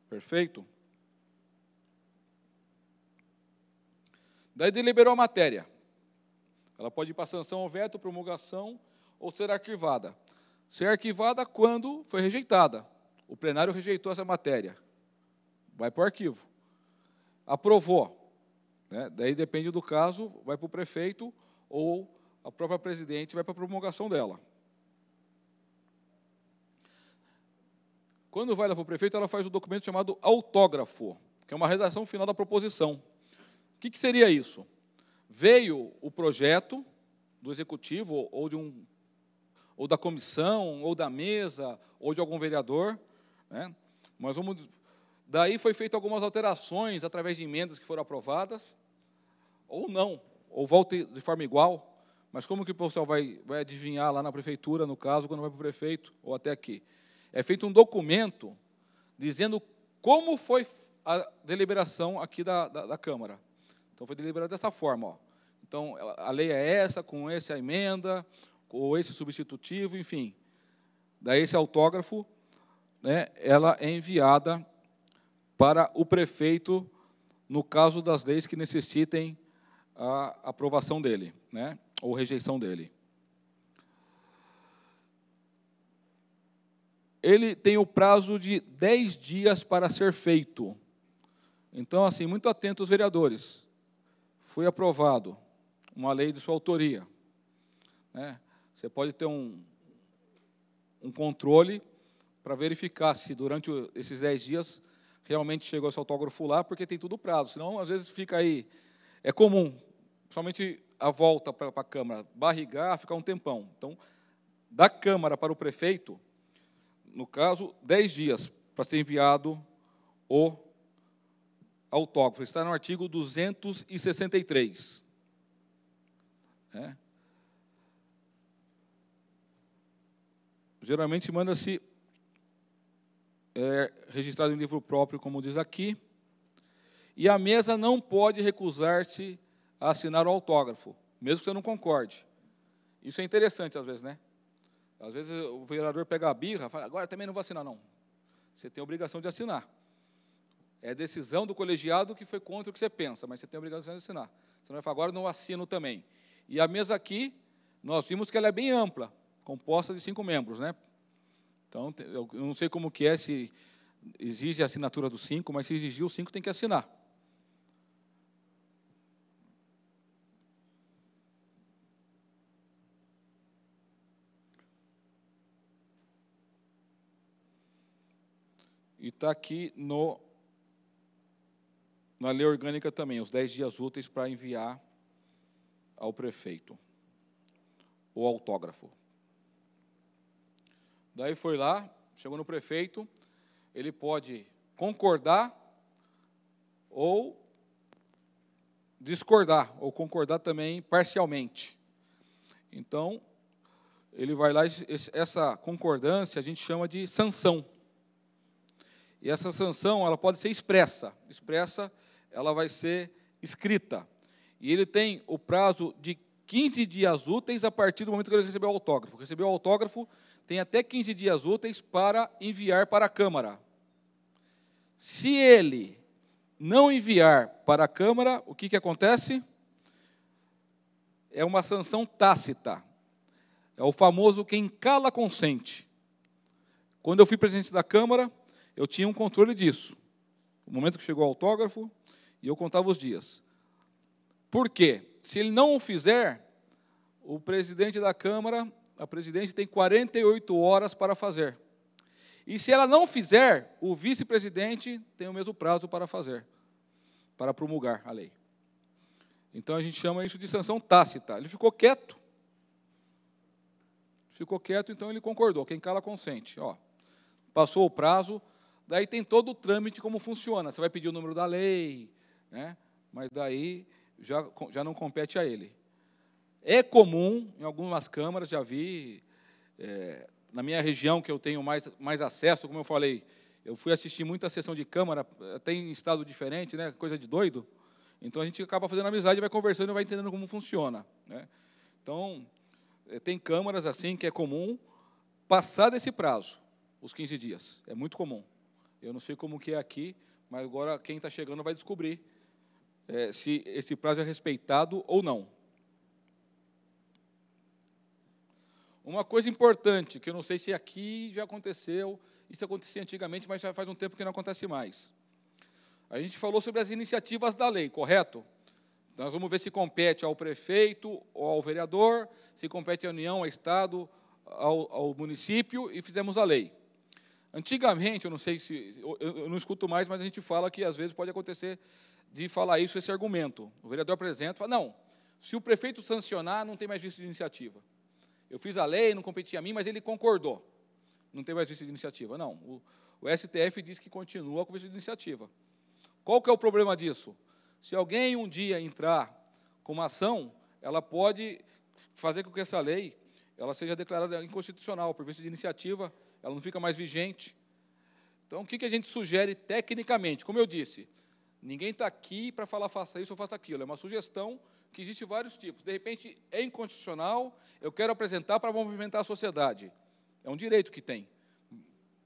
Perfeito? Daí deliberou a matéria. Ela pode ir para sanção ou veto, promulgação ou ser arquivada. Ser arquivada quando foi rejeitada. O plenário rejeitou essa matéria. Vai para o arquivo. Aprovou. Né? Daí depende do caso, vai para o prefeito ou a própria presidente vai para a promulgação dela. quando vai lá para o prefeito, ela faz o documento chamado autógrafo, que é uma redação final da proposição. O que seria isso? Veio o projeto do executivo, ou da comissão, ou da mesa, ou de algum vereador, né? Daí foi feito algumas alterações através de emendas que foram aprovadas, ou não, ou volta de forma igual. Mas como que o pessoal vai adivinhar lá na prefeitura, no caso, quando vai para o prefeito, ou até aqui? É feito um documento dizendo como foi a deliberação aqui da Câmara. Então, foi deliberado dessa forma. Ó. Então, a lei é essa, com essa emenda, ou esse substitutivo, enfim. Daí, esse autógrafo, né, ela é enviada para o prefeito, no caso das leis que necessitem a aprovação dele, né, ou rejeição dele. Ele tem o prazo de 10 dias para ser feito. Então, assim, muito atentos, vereadores. Foi aprovado uma lei de sua autoria, né? Você pode ter um controle para verificar se, durante esses 10 dias, realmente chegou esse autógrafo lá, porque tem tudo prazo. Senão, às vezes, fica aí... É comum, principalmente a volta para a Câmara, barrigar, ficar um tempão. Então, da Câmara para o prefeito, no caso, 10 dias para ser enviado o autógrafo. Está no artigo 263. Geralmente manda-se registrado em livro próprio, como diz aqui, e a mesa não pode recusar-se a assinar o autógrafo, mesmo que você não concorde. Isso é interessante, às vezes, né? Às vezes o vereador pega a birra e fala, agora também não vou assinar, não. Você tem a obrigação de assinar. É decisão do colegiado que foi contra o que você pensa, mas você tem a obrigação de assinar. Você não vai falar, agora não assino também. E a mesa aqui, nós vimos que ela é bem ampla, composta de 5 membros, né? Então, eu não sei como que é, se exige a assinatura dos 5, mas se exigir, os 5 tem que assinar. E está aqui na lei orgânica também, os 10 dias úteis para enviar ao prefeito o autógrafo. Daí foi lá, chegou no prefeito, ele pode concordar ou discordar, ou concordar também parcialmente. Então, ele vai lá, essa concordância a gente chama de sanção. E essa sanção, ela pode ser expressa. Expressa, ela vai ser escrita. E ele tem o prazo de 15 dias úteis a partir do momento que ele recebeu o autógrafo. Recebeu o autógrafo, tem até 15 dias úteis para enviar para a Câmara. Se ele não enviar para a Câmara, o que acontece? É uma sanção tácita. É o famoso quem cala consente. Quando eu fui presidente da Câmara, eu tinha um controle disso. No momento que chegou o autógrafo, e eu contava os dias. Por quê? Se ele não o fizer, o presidente da Câmara, a presidente tem 48 horas para fazer. E se ela não fizer, o vice-presidente tem o mesmo prazo para fazer, para promulgar a lei. Então, a gente chama isso de sanção tácita. Ele ficou quieto. Ficou quieto, então ele concordou. Quem cala, consente. Ó, passou o prazo, daí tem todo o trâmite como funciona. Você vai pedir o número da lei, né? Mas daí já não compete a ele. É comum, em algumas câmaras, já vi, na minha região, que eu tenho mais acesso, como eu falei, eu fui assistir muita sessão de Câmara, até em estado diferente, né? Coisa de doido. Então, a gente acaba fazendo amizade, vai conversando e vai entendendo como funciona, né? Então, tem câmaras assim que é comum passar desse prazo, os 15 dias. É muito comum. Eu não sei como que é aqui, mas agora quem está chegando vai descobrir se esse prazo é respeitado ou não. Uma coisa importante, que eu não sei se aqui já aconteceu, isso acontecia antigamente, mas já faz um tempo que não acontece mais. A gente falou sobre as iniciativas da lei, correto? Nós vamos ver se compete ao prefeito ou ao vereador, se compete à União, ao Estado, ao município, e fizemos a lei. Antigamente, eu não sei se... Eu não escuto mais, mas a gente fala que, às vezes, pode acontecer de falar isso, esse argumento. O vereador apresenta e fala, não, se o prefeito sancionar, não tem mais vício de iniciativa. Eu fiz a lei, não competia a mim, mas ele concordou. Não tem mais vício de iniciativa. Não, o STF diz que continua com vício de iniciativa. Qual que é o problema disso? Se alguém um dia entrar com uma ação, ela pode fazer com que essa lei ela seja declarada inconstitucional por vício de iniciativa, ela não fica mais vigente. Então, o que a gente sugere tecnicamente? Como eu disse, ninguém está aqui para falar faça isso ou faça aquilo, é uma sugestão que existe vários tipos. De repente, é inconstitucional, eu quero apresentar para movimentar a sociedade. É um direito que tem.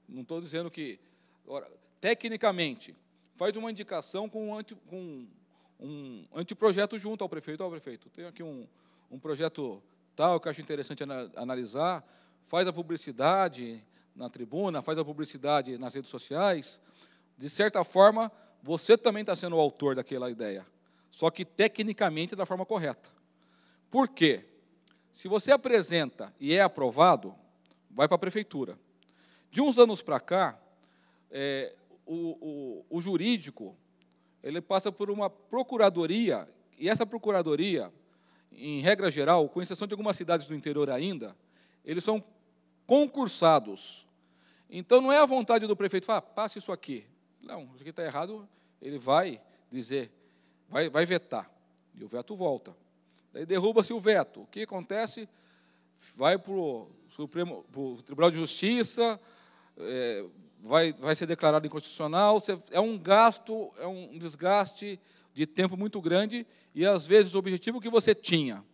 Não estou dizendo que... Agora, tecnicamente, faz uma indicação com um anteprojeto junto ao prefeito. Ó, prefeito, tenho aqui um projeto tal que eu acho interessante analisar, faz a publicidade na tribuna, faz a publicidade nas redes sociais. De certa forma, você também está sendo o autor daquela ideia, só que tecnicamente da forma correta. Por quê? Se você apresenta e é aprovado, vai para a prefeitura. De uns anos para cá, o jurídico ele passa por uma procuradoria, e essa procuradoria, em regra geral, com exceção de algumas cidades do interior ainda, eles são concursados. Então, não é a vontade do prefeito falar, passe isso aqui. Não, isso aqui está errado, ele vai dizer, vai vetar. E o veto volta. Daí derruba-se o veto. O que acontece? Vai para o Tribunal de Justiça, vai ser declarado inconstitucional. É um gasto, é um desgaste de tempo muito grande, e, às vezes, o objetivo que você tinha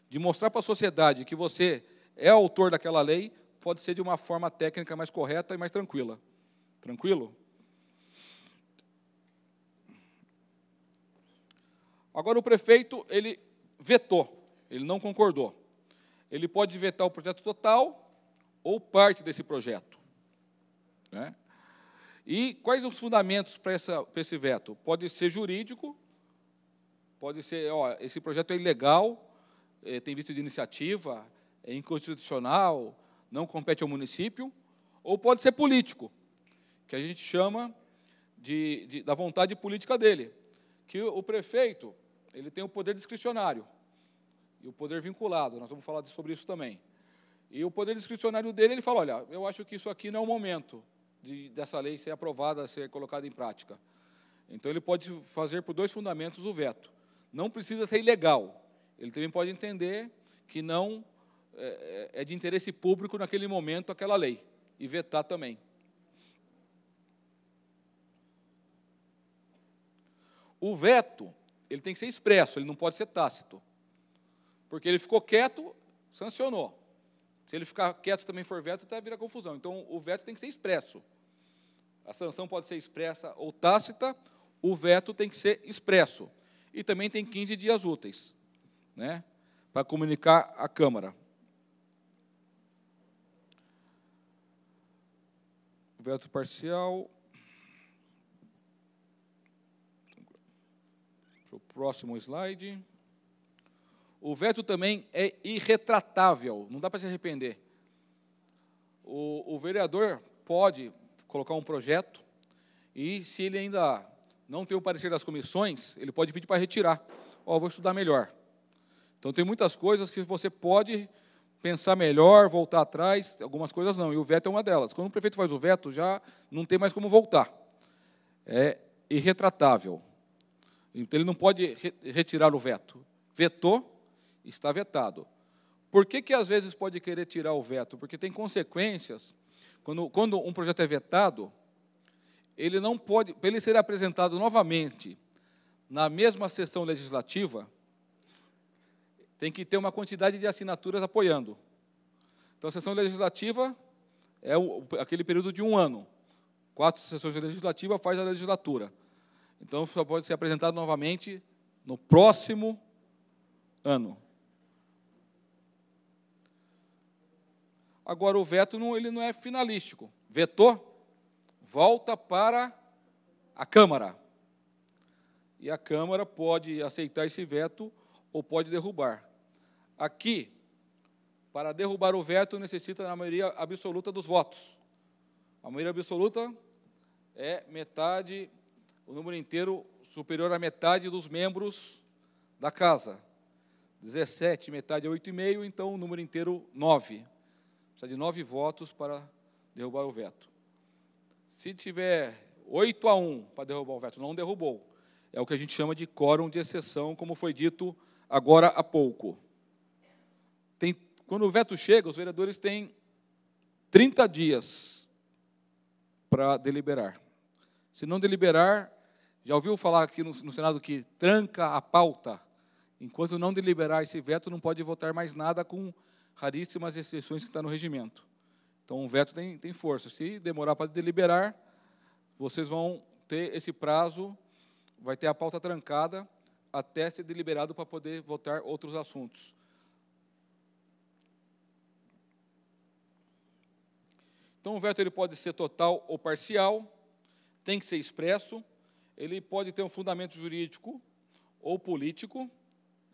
de mostrar para a sociedade que você é autor daquela lei pode ser de uma forma técnica mais correta e mais tranquila. Tranquilo? Agora, o prefeito, ele vetou, ele não concordou. Ele pode vetar o projeto total ou parte desse projeto, né? E quais os fundamentos para esse veto? Pode ser jurídico, pode ser, esse projeto é ilegal, tem vício de iniciativa, é inconstitucional, não compete ao município, ou pode ser político, que a gente chama da vontade política dele, que o prefeito ele tem o poder discricionário e o poder vinculado, nós vamos falar sobre isso também. E o poder discricionário dele, ele fala, olha, eu acho que isso aqui não é o momento dessa lei ser aprovada, ser colocada em prática. Então, ele pode fazer por dois fundamentos o veto. Não precisa ser ilegal. Ele também pode entender que não é de interesse público naquele momento aquela lei, e vetar também. O veto, ele tem que ser expresso, ele não pode ser tácito. Porque ele ficou quieto, sancionou. Se ele ficar quieto também for veto, até vira confusão. Então, o veto tem que ser expresso. A sanção pode ser expressa ou tácita, o veto tem que ser expresso. E também tem 15 dias úteis, né, para comunicar à Câmara. Veto parcial. Para o próximo slide. O veto também é irretratável, não dá para se arrepender. O vereador pode colocar um projeto e, se ele ainda não tem o parecer das comissões, ele pode pedir para retirar. Vou estudar melhor. Então, tem muitas coisas que você pode pensar melhor, voltar atrás, algumas coisas não, e o veto é uma delas. Quando o prefeito faz o veto, já não tem mais como voltar. É irretratável. Então, ele não pode retirar o veto. Vetou, está vetado. Por que, às vezes, pode querer tirar o veto? Porque tem consequências. Quando um projeto é vetado, ele não pode, para ele ser apresentado novamente na mesma sessão legislativa, tem que ter uma quantidade de assinaturas apoiando. Então, a sessão legislativa é aquele período de 1 ano. 4 sessões legislativas faz a legislatura. Então, só pode ser apresentado novamente no próximo ano. Agora, o veto ele não é finalístico. Vetou, volta para a Câmara. E a Câmara pode aceitar esse veto ou pode derrubar. Aqui, para derrubar o veto, necessita da maioria absoluta dos votos. A maioria absoluta é metade, o número inteiro superior à metade dos membros da casa. 17, metade é 8,5, então o número inteiro, 9. Precisa de 9 votos para derrubar o veto. Se tiver 8-1 para derrubar o veto, não derrubou. É o que a gente chama de quórum de exceção, como foi dito agora há pouco. Quando o veto chega, os vereadores têm 30 dias para deliberar. Se não deliberar, já ouviu falar aqui no Senado que tranca a pauta? Enquanto não deliberar esse veto, não pode votar mais nada, com raríssimas exceções que está no regimento. Então, o veto tem força. Se demorar para deliberar, vocês vão ter esse prazo, vai ter a pauta trancada até ser deliberado para poder votar outros assuntos. Então, o veto ele pode ser total ou parcial, tem que ser expresso, ele pode ter um fundamento jurídico ou político,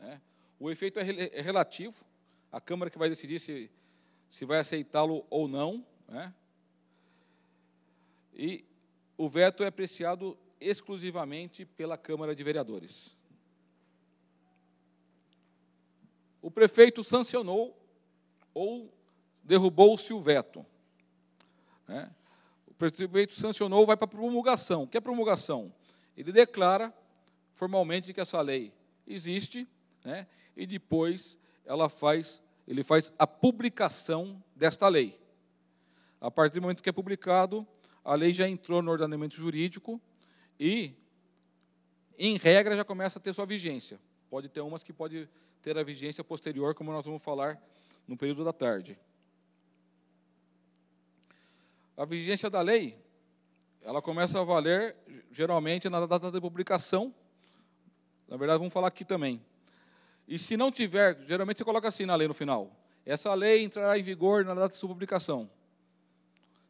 né? O efeito é relativo, a Câmara que vai decidir se vai aceitá-lo ou não, né? E o veto é apreciado exclusivamente pela Câmara de Vereadores. O prefeito sancionou ou derrubou-se o veto, né? O prefeito sancionou, vai para a promulgação. O que é promulgação? Ele declara formalmente que essa lei existe, né? E depois ele faz a publicação desta lei. A partir do momento que é publicado, a lei já entrou no ordenamento jurídico e, em regra, já começa a ter sua vigência. Pode ter umas que pode ter a vigência posterior, como nós vamos falar no período da tarde. A vigência da lei, ela começa a valer, geralmente, na data de publicação. Na verdade, vamos falar aqui também. E se não tiver, geralmente você coloca assim na lei no final: essa lei entrará em vigor na data de sua publicação.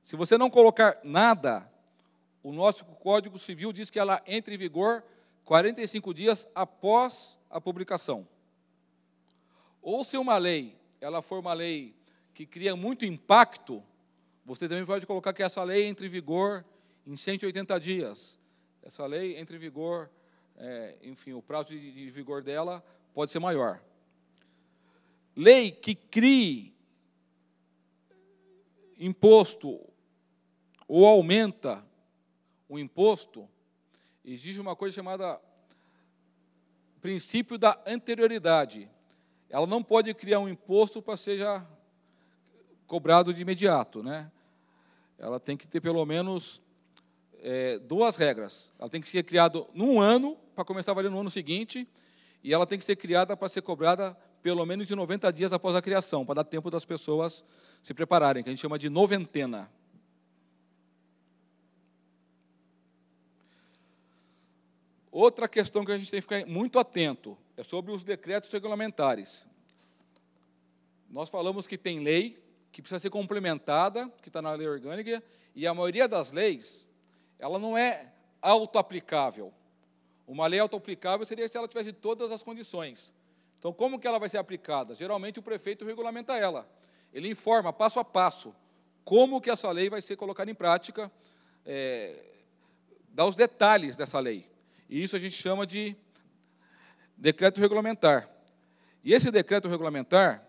Se você não colocar nada, o nosso Código Civil diz que ela entra em vigor 45 dias após a publicação. Ou se uma lei, ela for uma lei que cria muito impacto, você também pode colocar que essa lei entre em vigor em 180 dias. Essa lei entra em vigor, enfim, o prazo de vigor dela pode ser maior. Lei que crie imposto ou aumenta o imposto, exige uma coisa chamada princípio da anterioridade. Ela não pode criar um imposto para seja cobrado de imediato, né? Ela tem que ter pelo menos duas regras. Ela tem que ser criada num ano, para começar a valer no ano seguinte, e ela tem que ser criada para ser cobrada pelo menos de 90 dias após a criação, para dar tempo das pessoas se prepararem, que a gente chama de noventena. Outra questão que a gente tem que ficar muito atento é sobre os decretos regulamentares. Nós falamos que tem lei que precisa ser complementada, que está na lei orgânica, e a maioria das leis, ela não é autoaplicável. Uma lei autoaplicável seria se ela tivesse todas as condições. Então, como que ela vai ser aplicada? Geralmente, o prefeito regulamenta ela. Ele informa, passo a passo, como que essa lei vai ser colocada em prática, dá os detalhes dessa lei. E isso a gente chama de decreto regulamentar. E esse decreto regulamentar,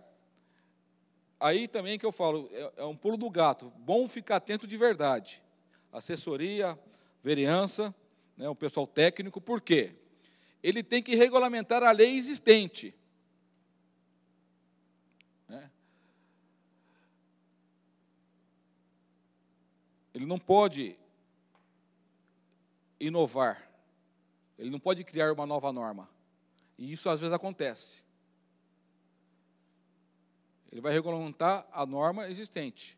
aí também que eu falo, é um pulo do gato. Bom ficar atento de verdade. Assessoria, vereança, né, o pessoal técnico, por quê? Ele tem que regulamentar a lei existente. Né? Ele não pode inovar. Ele não pode criar uma nova norma. E isso, às vezes, acontece. Ele vai regulamentar a norma existente.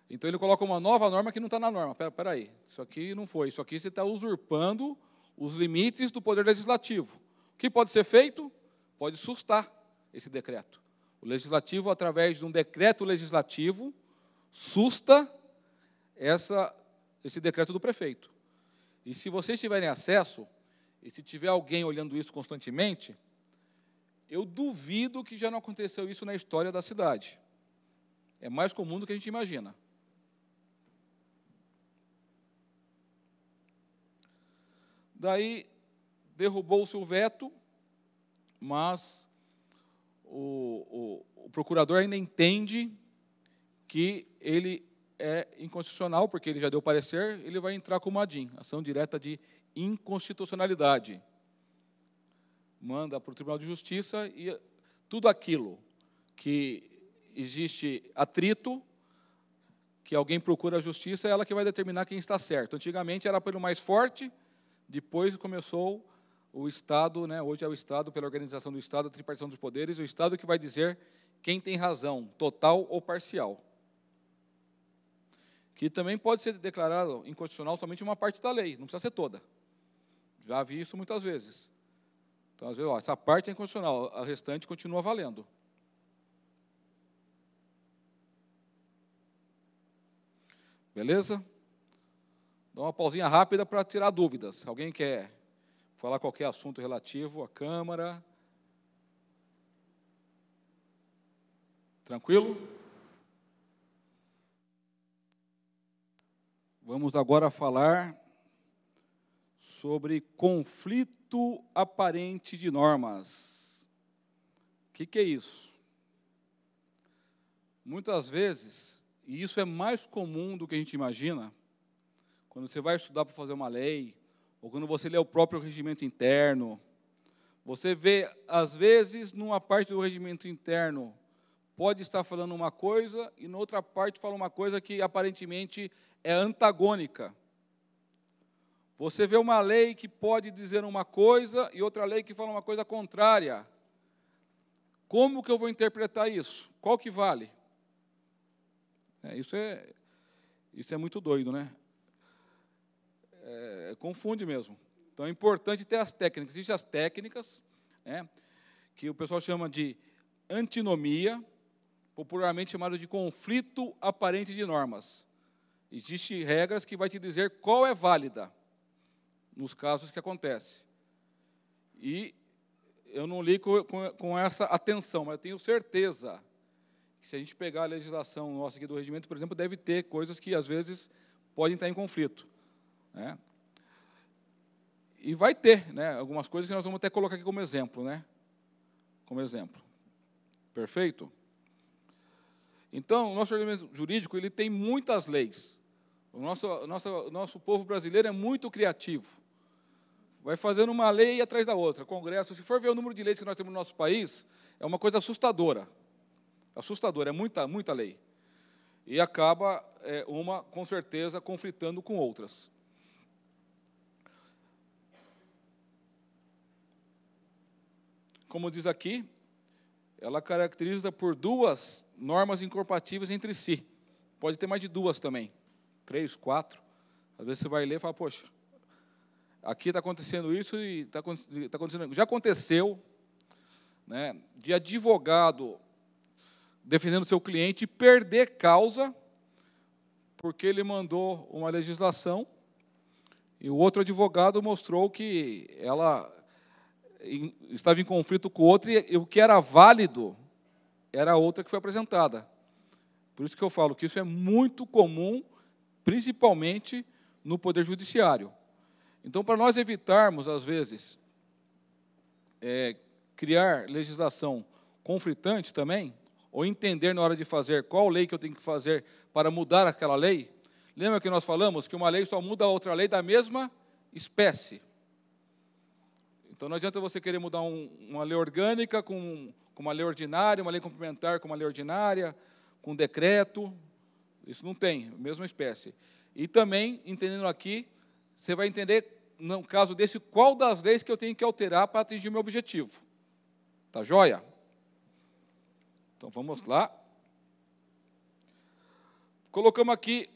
Então, ele coloca uma nova norma que não está na norma. Espera aí, isso aqui não foi. Isso aqui você está usurpando os limites do Poder Legislativo. O que pode ser feito? Pode sustar esse decreto. O Legislativo, através de um decreto legislativo, susta esse decreto do prefeito. E se vocês tiverem acesso, e se tiver alguém olhando isso constantemente, eu duvido que já não aconteceu isso na história da cidade. É mais comum do que a gente imagina. Daí, derrubou-se o veto, mas o procurador ainda entende que ele é inconstitucional, porque ele já deu parecer, ele vai entrar com uma ADIM, ação direta de inconstitucionalidade. Manda para o Tribunal de Justiça e tudo aquilo que existe atrito, que alguém procura a justiça, é ela que vai determinar quem está certo. Antigamente era pelo mais forte, depois começou o Estado, né, hoje é o Estado, pela organização do Estado, a tripartição dos poderes, o Estado que vai dizer quem tem razão, total ou parcial. Que também pode ser declarado inconstitucional somente uma parte da lei, não precisa ser toda. Já vi isso muitas vezes. Então, às vezes, essa parte é inconstitucional, a restante continua valendo. Beleza? Dá uma pausinha rápida para tirar dúvidas. Alguém quer falar qualquer assunto relativo à Câmara? Tranquilo? Vamos agora falar sobre conflito aparente de normas. O que é isso? Muitas vezes, e isso é mais comum do que a gente imagina, quando você vai estudar para fazer uma lei, ou quando você lê o próprio regimento interno, você vê, às vezes, numa parte do regimento interno, pode estar falando uma coisa, e na outra parte fala uma coisa que, aparentemente, é antagônica. Você vê uma lei que pode dizer uma coisa, e outra lei que fala uma coisa contrária. Como que eu vou interpretar isso? Qual que vale? Isso é muito doido, né? Confunde mesmo. Então, é importante ter as técnicas. Existem as técnicas, né, que o pessoal chama de antinomia, popularmente chamado de conflito aparente de normas. Existem regras que vai te dizer qual é válida nos casos que acontece. E eu não li com essa atenção, mas eu tenho certeza que se a gente pegar a legislação nossa aqui do regimento, por exemplo, deve ter coisas que, às vezes, podem estar em conflito, né? E vai ter, né, algumas coisas que nós vamos até colocar aqui como exemplo, né? Como exemplo. Perfeito? Então, o nosso ordenamento jurídico ele tem muitas leis. O nosso povo brasileiro é muito criativo. Vai fazendo uma lei atrás da outra. Congresso, se for ver o número de leis que nós temos no nosso país, é uma coisa assustadora. Assustadora, é muita lei. E acaba, uma, com certeza, conflitando com outras. Como diz aqui, ela caracteriza por duas normas incompatíveis entre si. Pode ter mais de duas também, 3, 4. Às vezes você vai ler e fala, poxa, aqui está acontecendo isso e está acontecendo. Já aconteceu, né, de advogado defendendo seu cliente e perder causa porque ele mandou uma legislação e o outro advogado mostrou que ela estava em conflito com o outro e o que era válido era a outra que foi apresentada. Por isso que eu falo que isso é muito comum, principalmente no Poder Judiciário. Então, para nós evitarmos, às vezes, criar legislação conflitante também, ou entender na hora de fazer qual lei que eu tenho que fazer para mudar aquela lei, lembra que nós falamos que uma lei só muda a outra lei da mesma espécie. Então, não adianta você querer mudar uma lei orgânica com uma lei ordinária, uma lei complementar com uma lei ordinária, com decreto. Isso não tem, mesma espécie. E também, entendendo aqui, você vai entender, no caso desse, qual das leis que eu tenho que alterar para atingir o meu objetivo. Tá joia? Então, vamos lá. Colocamos aqui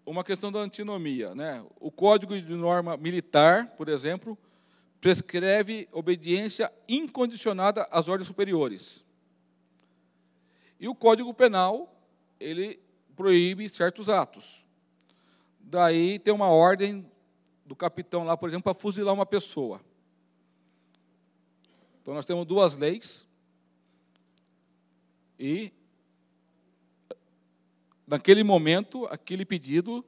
uma questão da antinomia, né? O Código de Norma Militar, por exemplo, prescreve obediência incondicionada às ordens superiores. E o Código Penal, ele proíbe certos atos. Daí tem uma ordem do capitão lá, por exemplo, para fuzilar uma pessoa. Então, nós temos duas leis e, naquele momento, aquele pedido,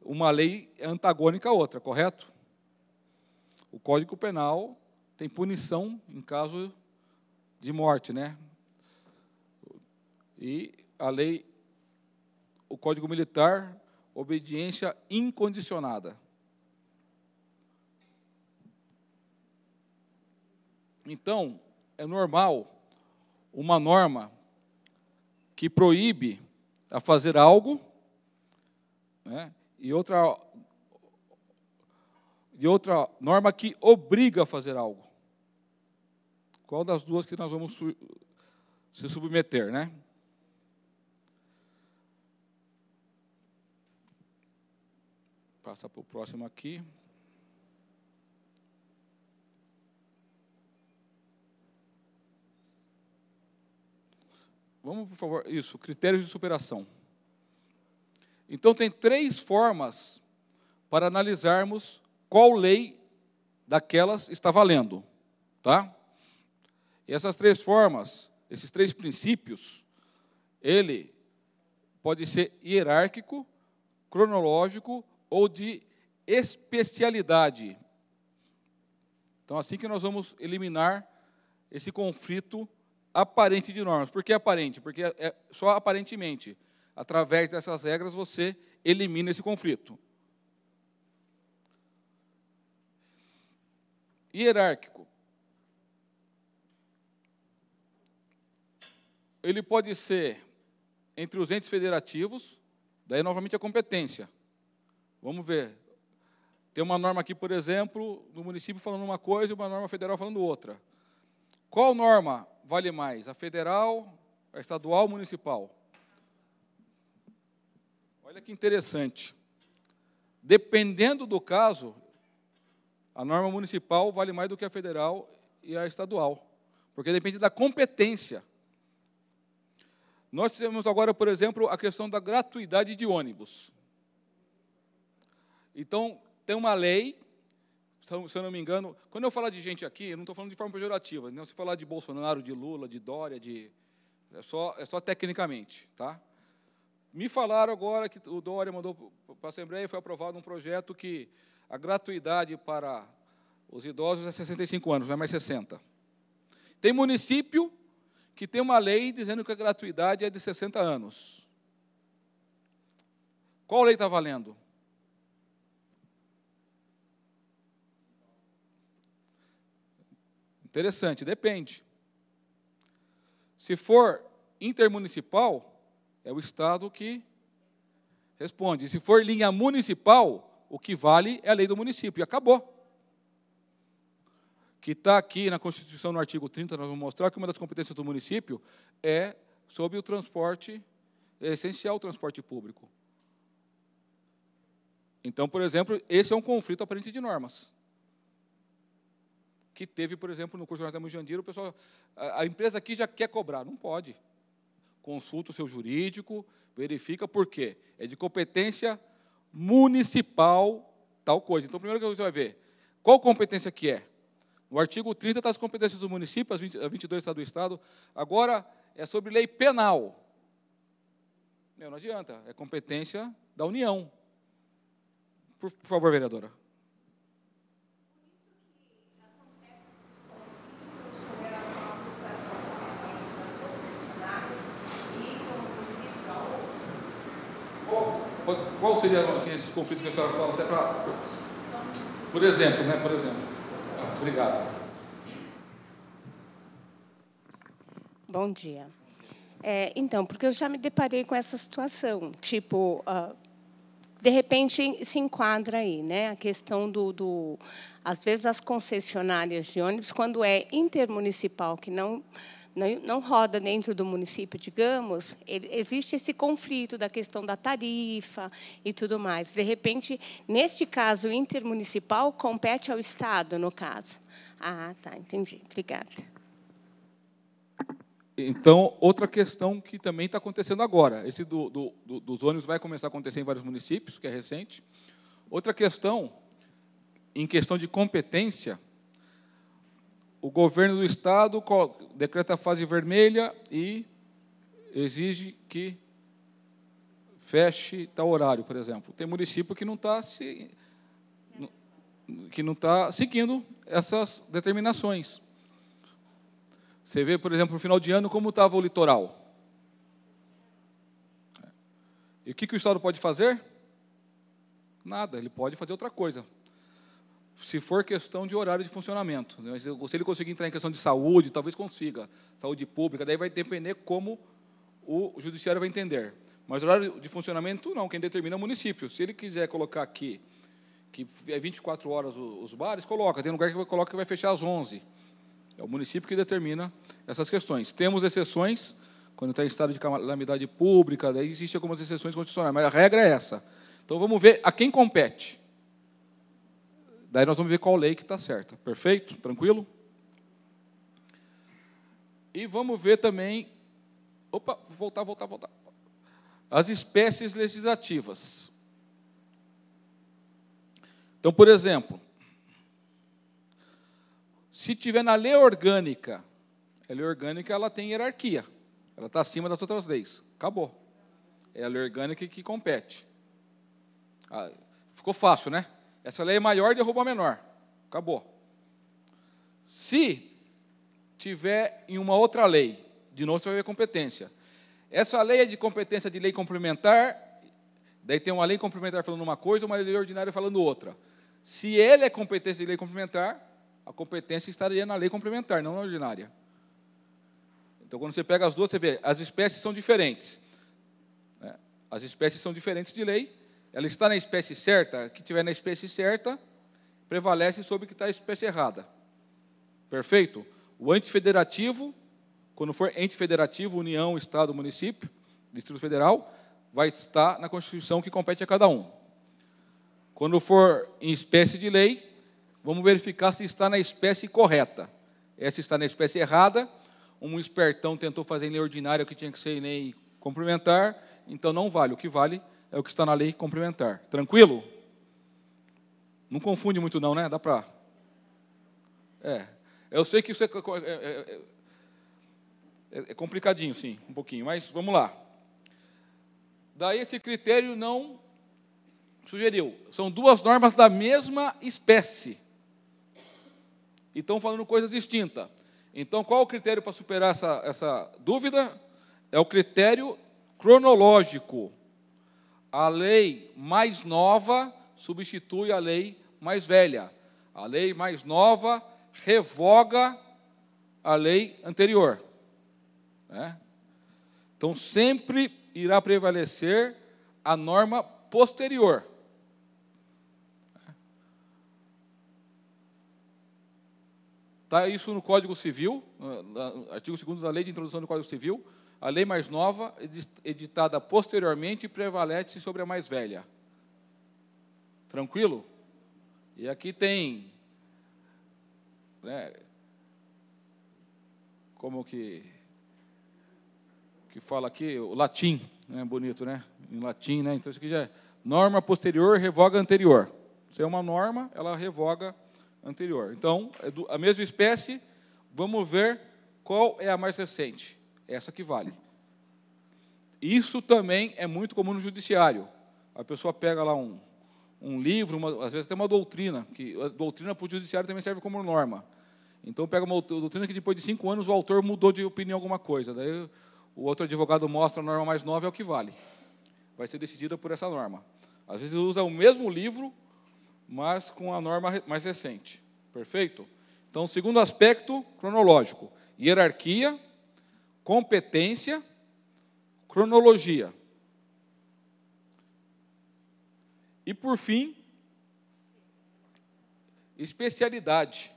uma lei é antagônica à outra, correto? O Código Penal tem punição em caso de morte, né? E a lei, o Código Militar, obediência incondicionada. Então, é normal uma norma que proíbe a fazer algo, né, e outra norma que obriga a fazer algo. Qual das duas que nós vamos se submeter, né? Passa para o próximo aqui. Vamos, por favor, isso, critérios de superação. Então, tem 3 formas para analisarmos qual lei daquelas está valendo, tá? E essas 3 formas, esses 3 princípios, ele pode ser hierárquico, cronológico ou de especialidade. Então, assim que nós vamos eliminar esse conflito aparente de normas. Por que aparente? Porque é só aparentemente. Através dessas regras, você elimina esse conflito. Hierárquico. Ele pode ser entre os entes federativos, daí, novamente, a competência. Vamos ver. Tem uma norma aqui, por exemplo, do município falando uma coisa e uma norma federal falando outra. Qual norma vale mais? A federal, a estadual ou municipal? Olha que interessante. Dependendo do caso, a norma municipal vale mais do que a federal e a estadual, porque depende da competência. Nós temos agora, por exemplo, a questão da gratuidade de ônibus. Então, tem uma lei, se eu não me engano, quando eu falar de gente aqui, eu não estou falando de forma pejorativa, não, se falar de Bolsonaro, de Lula, de Dória, é só tecnicamente, tá? Me falaram agora que o Dória mandou para a Assembleia e foi aprovado um projeto que a gratuidade para os idosos é 65 anos, não é mais 60. Tem município que tem uma lei dizendo que a gratuidade é de 60 anos. Qual lei está valendo? Interessante, depende. Se for intermunicipal, é o Estado que responde. Se for linha municipal, o que vale é a lei do município, e acabou. Que está aqui na Constituição, no artigo 30, nós vamos mostrar que uma das competências do município é sobre o transporte, é essencial o transporte público. Então, por exemplo, esse é um conflito aparente de normas. Que teve, por exemplo, no curso de jornalismo Jandira, o pessoal, a empresa aqui já quer cobrar, não pode. Consulta o seu jurídico, verifica por quê. É de competência municipal, tal coisa. Então, primeiro que você vai ver, qual competência que é? No artigo 30 está as competências do município, a 22 está do Estado. Agora, é sobre lei penal. Não adianta, é competência da União. Por favor, vereadora. Qual seria assim, esses conflitos que a senhora fala? Até para, por exemplo, né? Por exemplo. Obrigado. Bom dia. Então, porque eu já me deparei com essa situação, tipo, de repente se enquadra aí, né, a questão às vezes as concessionárias de ônibus, quando é intermunicipal, que não roda dentro do município, digamos, existe esse conflito da questão da tarifa e tudo mais. De repente, neste caso intermunicipal, compete ao Estado, no caso. Ah, tá, entendi. Obrigada. Então, outra questão que também está acontecendo agora, esse dos ônibus vai começar a acontecer em vários municípios, que é recente. Outra questão, em questão de competência, o governo do Estado decreta a fase vermelha e exige que feche tal horário, por exemplo. Tem município que não está se... que não está seguindo essas determinações. Você vê, por exemplo, no final de ano, como estava o litoral. E o que o Estado pode fazer? Nada, ele pode fazer outra coisa. Se for questão de horário de funcionamento. Se ele conseguir entrar em questão de saúde, talvez consiga. Saúde pública, daí vai depender como o judiciário vai entender. Mas horário de funcionamento, não. Quem determina é o município. Se ele quiser colocar aqui, que é 24 horas os bares, coloca. Tem lugar que coloca que vai fechar às 11. É o município que determina essas questões. Temos exceções, quando está em estado de calamidade pública, daí existem algumas exceções constitucionais, mas a regra é essa. Então, vamos ver a quem compete. Daí nós vamos ver qual lei que está certa. Perfeito? Tranquilo? E vamos ver também... Opa, voltar. As espécies legislativas. Então, por exemplo, se tiver na lei orgânica, a lei orgânica ela tem hierarquia. Ela está acima das outras leis. Acabou. É a lei orgânica que compete. Ficou fácil, né? Essa lei é maior, derruba a menor. Acabou. Se tiver em uma outra lei, de novo você vai ver competência. Essa lei é de competência de lei complementar, daí tem uma lei complementar falando uma coisa, uma lei ordinária falando outra. Se ele é competência de lei complementar, a competência estaria na lei complementar, não na ordinária. Então, quando você pega as duas, você vê, as espécies são diferentes. As espécies são diferentes de lei, ela está na espécie certa, que tiver na espécie certa, prevalece sobre o que está na espécie errada. Perfeito? O antifederativo, quando for ente federativo, União, Estado, Município, Distrito Federal, vai estar na Constituição que compete a cada um. Quando for em espécie de lei, vamos verificar se está na espécie correta. Essa está na espécie errada, um espertão tentou fazer em lei ordinária o que tinha que ser em lei complementar, então não vale. O que vale é o que está na lei complementar. Tranquilo? Não confunde muito não, né? Dá para... Eu sei que isso é complicadinho, sim, um pouquinho, mas vamos lá. Daí esse critério não sugeriu. São duas normas da mesma espécie. E estão falando coisas distintas. Então, qual o critério para superar essa dúvida? É o critério cronológico. A lei mais nova substitui a lei mais velha. A lei mais nova revoga a lei anterior. Então, sempre irá prevalecer a norma posterior. Está isso no Código Civil, artigo 2º da Lei de Introdução do Código Civil. A lei mais nova, editada posteriormente, prevalece sobre a mais velha. Tranquilo? E aqui tem, como que fala aqui, o latim, bonito, né? Em latim, né? Então, isso aqui já é norma posterior, revoga anterior. Se é uma norma, ela revoga anterior. Então, é a mesma espécie, vamos ver qual é a mais recente. Essa que vale. Isso também é muito comum no judiciário. A pessoa pega lá um livro, às vezes tem uma doutrina, que a doutrina para o judiciário também serve como norma. Então, pega uma doutrina que depois de 5 anos o autor mudou de opinião alguma coisa. Daí o outro advogado mostra a norma mais nova, é o que vale. Vai ser decidida por essa norma. Às vezes usa o mesmo livro, mas com a norma mais recente. Perfeito? Então, segundo aspecto cronológico, hierarquia, competência, cronologia. E, por fim, especialidade,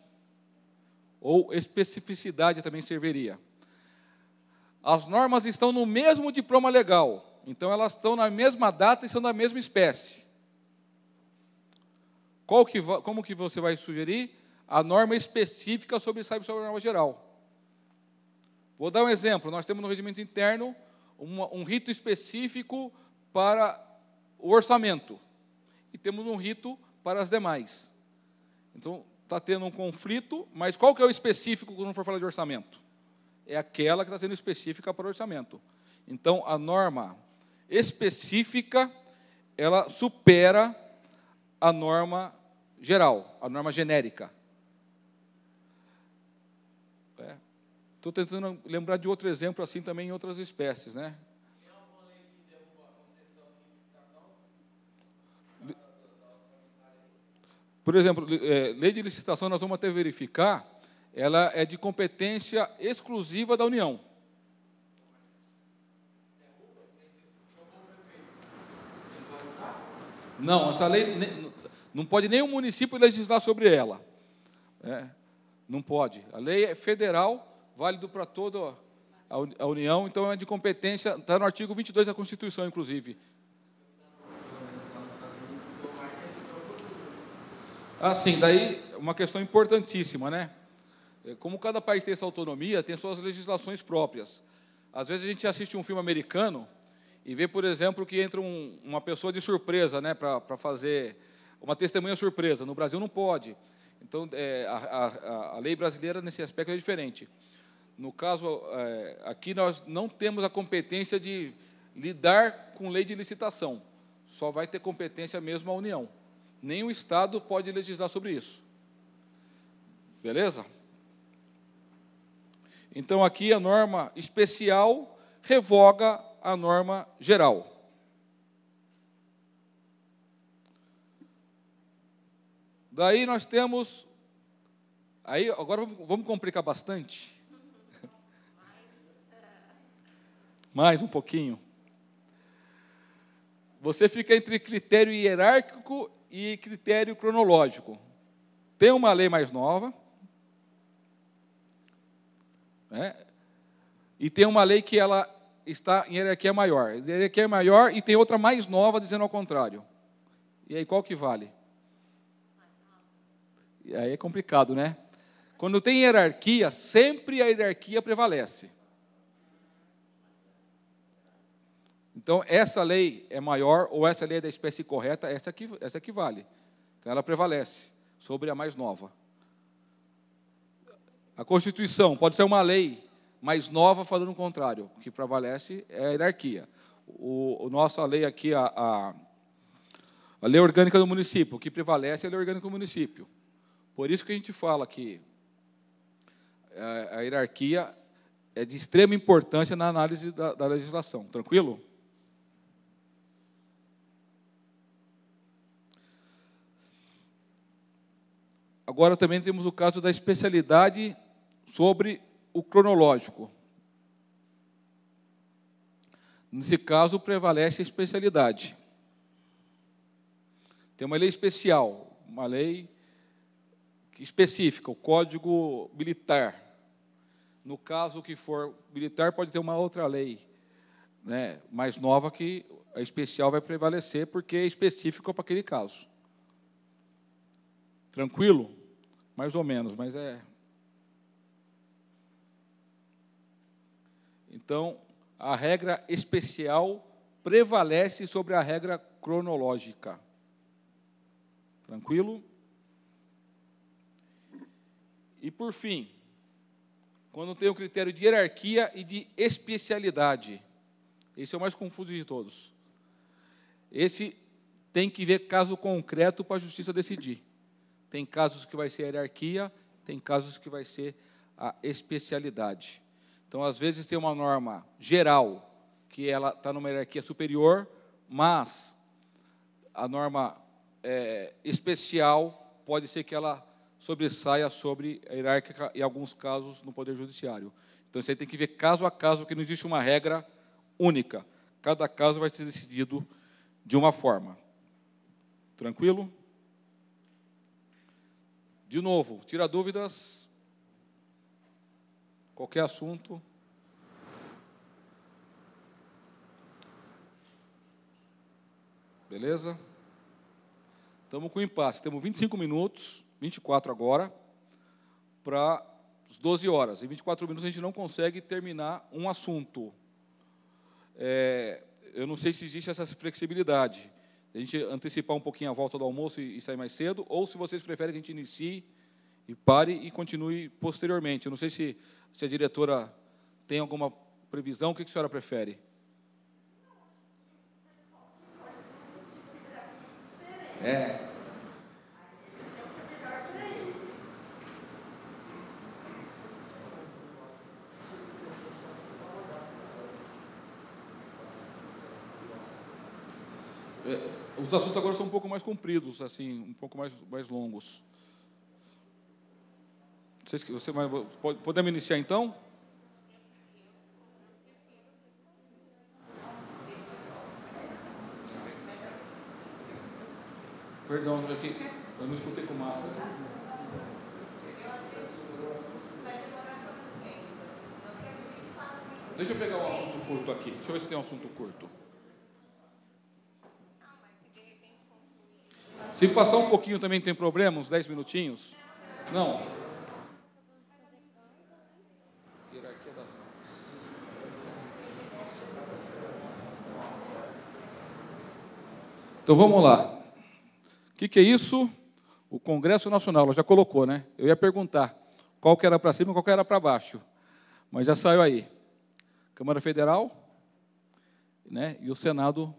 ou especificidade também serviria. As normas estão no mesmo diploma legal, então elas estão na mesma data e são da mesma espécie. Como que você vai sugerir? A norma específica sobre a norma geral. Vou dar um exemplo. Nós temos no regimento interno um rito específico para o orçamento e temos um rito para as demais. Então, está tendo um conflito, mas qual que é o específico quando for falar de orçamento? É aquela que está sendo específica para o orçamento. Então, a norma específica, ela supera a norma geral, a norma genérica. Estou tentando lembrar de outro exemplo assim também em outras espécies, né? Tem alguma lei que derruba a concessão de licitação? Por exemplo, lei de licitação, nós vamos até verificar, ela é de competência exclusiva da União. Não, essa lei não pode nem o município legislar sobre ela. Não pode. A lei é federal, válido para toda a União, então é de competência, está no artigo 22 da Constituição, inclusive. Sim, daí uma questão importantíssima, né? Como cada país tem essa autonomia, tem suas legislações próprias. Às vezes a gente assiste um filme americano e vê, por exemplo, que entra uma pessoa de surpresa, né, para fazer uma testemunha surpresa. No Brasil não pode. Então, a lei brasileira, nesse aspecto, é diferente. No caso, aqui nós não temos a competência de lidar com lei de licitação. Só vai ter competência mesmo a União. Nem o Estado pode legislar sobre isso. Beleza? Então, aqui a norma especial revoga a norma geral. Daí nós temos... Aí, agora vamos complicar bastante. Mais um pouquinho. Você fica entre critério hierárquico e critério cronológico. Tem uma lei mais nova, né? E tem uma lei que ela está em hierarquia maior. A hierarquia é maior e tem outra mais nova dizendo ao contrário. E aí qual que vale? E aí é complicado, né? Quando tem hierarquia, sempre a hierarquia prevalece. Então, essa lei é maior, ou essa lei é da espécie correta, essa aqui vale. Então, ela prevalece sobre a mais nova. A Constituição pode ser uma lei mais nova falando o contrário. O que prevalece é a hierarquia. Nossa lei aqui, a lei orgânica do município, o que prevalece é a lei orgânica do município. Por isso que a gente fala que a hierarquia é de extrema importância na análise da legislação. Tranquilo? Agora também temos o caso da especialidade sobre o cronológico. Nesse caso, prevalece a especialidade. Tem uma lei especial, uma lei específica, o Código Militar. No caso que for militar, pode ter uma outra lei, né, mais nova, que a especial vai prevalecer, porque é específico para aquele caso. Tranquilo? Mais ou menos, mas é... Então, a regra especial prevalece sobre a regra cronológica. Tranquilo? E, por fim, quando tem o critério de hierarquia e de especialidade. Esse é o mais confuso de todos. Esse tem que ver caso concreto para a justiça decidir. Tem casos que vai ser a hierarquia, tem casos que vai ser a especialidade. Então, às vezes, tem uma norma geral, que ela está numa hierarquia superior, mas a norma especial pode ser que ela sobressaia sobre a hierárquica, em alguns casos, no Poder Judiciário. Então, você tem que ver caso a caso, porque não existe uma regra única. Cada caso vai ser decidido de uma forma. Tranquilo? De novo, tira dúvidas. Qualquer assunto. Beleza? Estamos com impasse. Temos 25 minutos, 24 agora, para as 12 horas. Em 24 minutos a gente não consegue terminar um assunto. Eu não sei se existe essa flexibilidade. A gente antecipar um pouquinho a volta do almoço e sair mais cedo, ou se vocês preferem que a gente inicie e pare e continue posteriormente. Eu não sei se a diretora tem alguma previsão. O que a senhora prefere? Os assuntos agora são um pouco mais compridos, assim, um pouco mais longos. Podemos iniciar, então? Perdão, aqui, eu não escutei com máscara. Deixa eu pegar um assunto curto aqui. Deixa eu ver se tem um assunto curto. Se passar um pouquinho também tem problema, uns 10 minutinhos? Não. Hierarquia das normas. Então vamos lá. O que é isso? O Congresso Nacional, ela já colocou, né? Eu ia perguntar qual que era para cima e qual que era para baixo. Mas já saiu aí. Câmara Federal, né? E o Senado.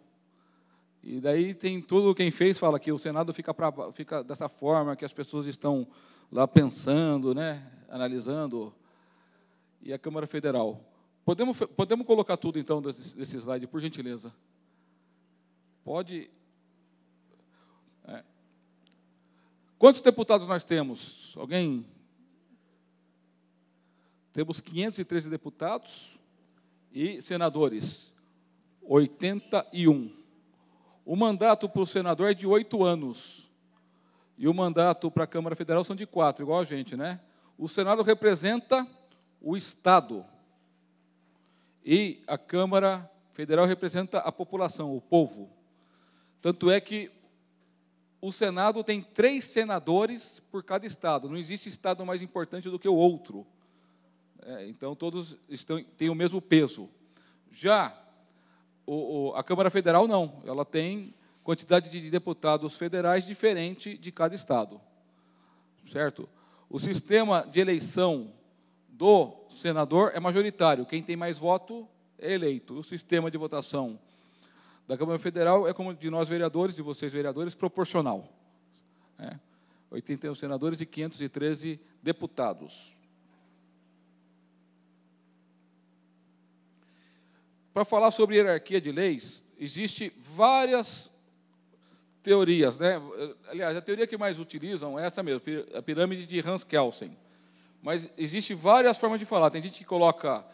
E daí tem tudo, quem fez fala que o Senado fica dessa forma, que as pessoas estão lá pensando, né, analisando, e a Câmara Federal. Podemos colocar tudo, então, desse slide, por gentileza? Pode. Quantos deputados nós temos? Alguém? Temos 513 deputados e senadores, 81. O mandato para o senador é de 8 anos. E o mandato para a Câmara Federal são de 4, igual a gente, né? O Senado representa o Estado. E a Câmara Federal representa a população, o povo. Tanto é que o Senado tem 3 senadores por cada Estado. Não existe Estado mais importante do que o outro. Então, todos têm o mesmo peso. Já a Câmara Federal não, ela tem quantidade de deputados federais diferente de cada estado, certo? O sistema de eleição do senador é majoritário, quem tem mais voto é eleito. O sistema de votação da Câmara Federal é como de nós vereadores, de vocês vereadores, proporcional. 81 senadores e 513 deputados. Para falar sobre hierarquia de leis, existem várias teorias, né? Aliás, a teoria que mais utilizam é essa mesmo, a pirâmide de Hans Kelsen. Mas existem várias formas de falar. Tem gente que coloca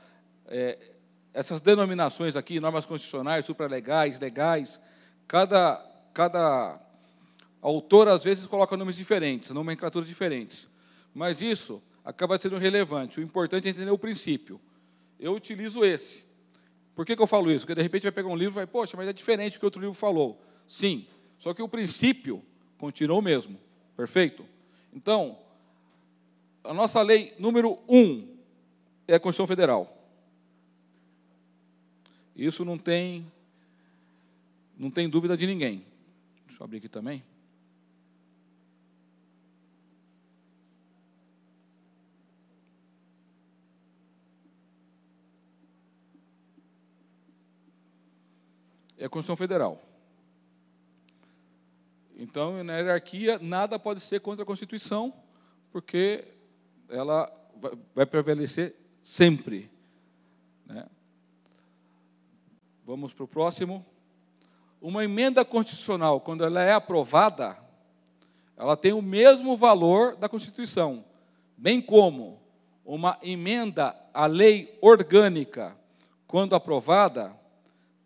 essas denominações aqui, normas constitucionais, supralegais, legais. Cada autor, às vezes, coloca nomes diferentes, nomenclaturas diferentes. Mas isso acaba sendo relevante. O importante é entender o princípio. Eu utilizo esse. Por que eu falo isso? Porque, de repente, vai pegar um livro e vai, poxa, mas é diferente do que outro livro falou. Sim, só que o princípio continua o mesmo. Perfeito? Então, a nossa lei número 1 é a Constituição Federal. Isso não tem dúvida de ninguém. Deixa eu abrir aqui também. É a Constituição Federal. Então, na hierarquia, nada pode ser contra a Constituição, porque ela vai prevalecer sempre. Né? Vamos para o próximo. Uma emenda constitucional, quando ela é aprovada, ela tem o mesmo valor da Constituição, bem como uma emenda à lei orgânica, quando aprovada,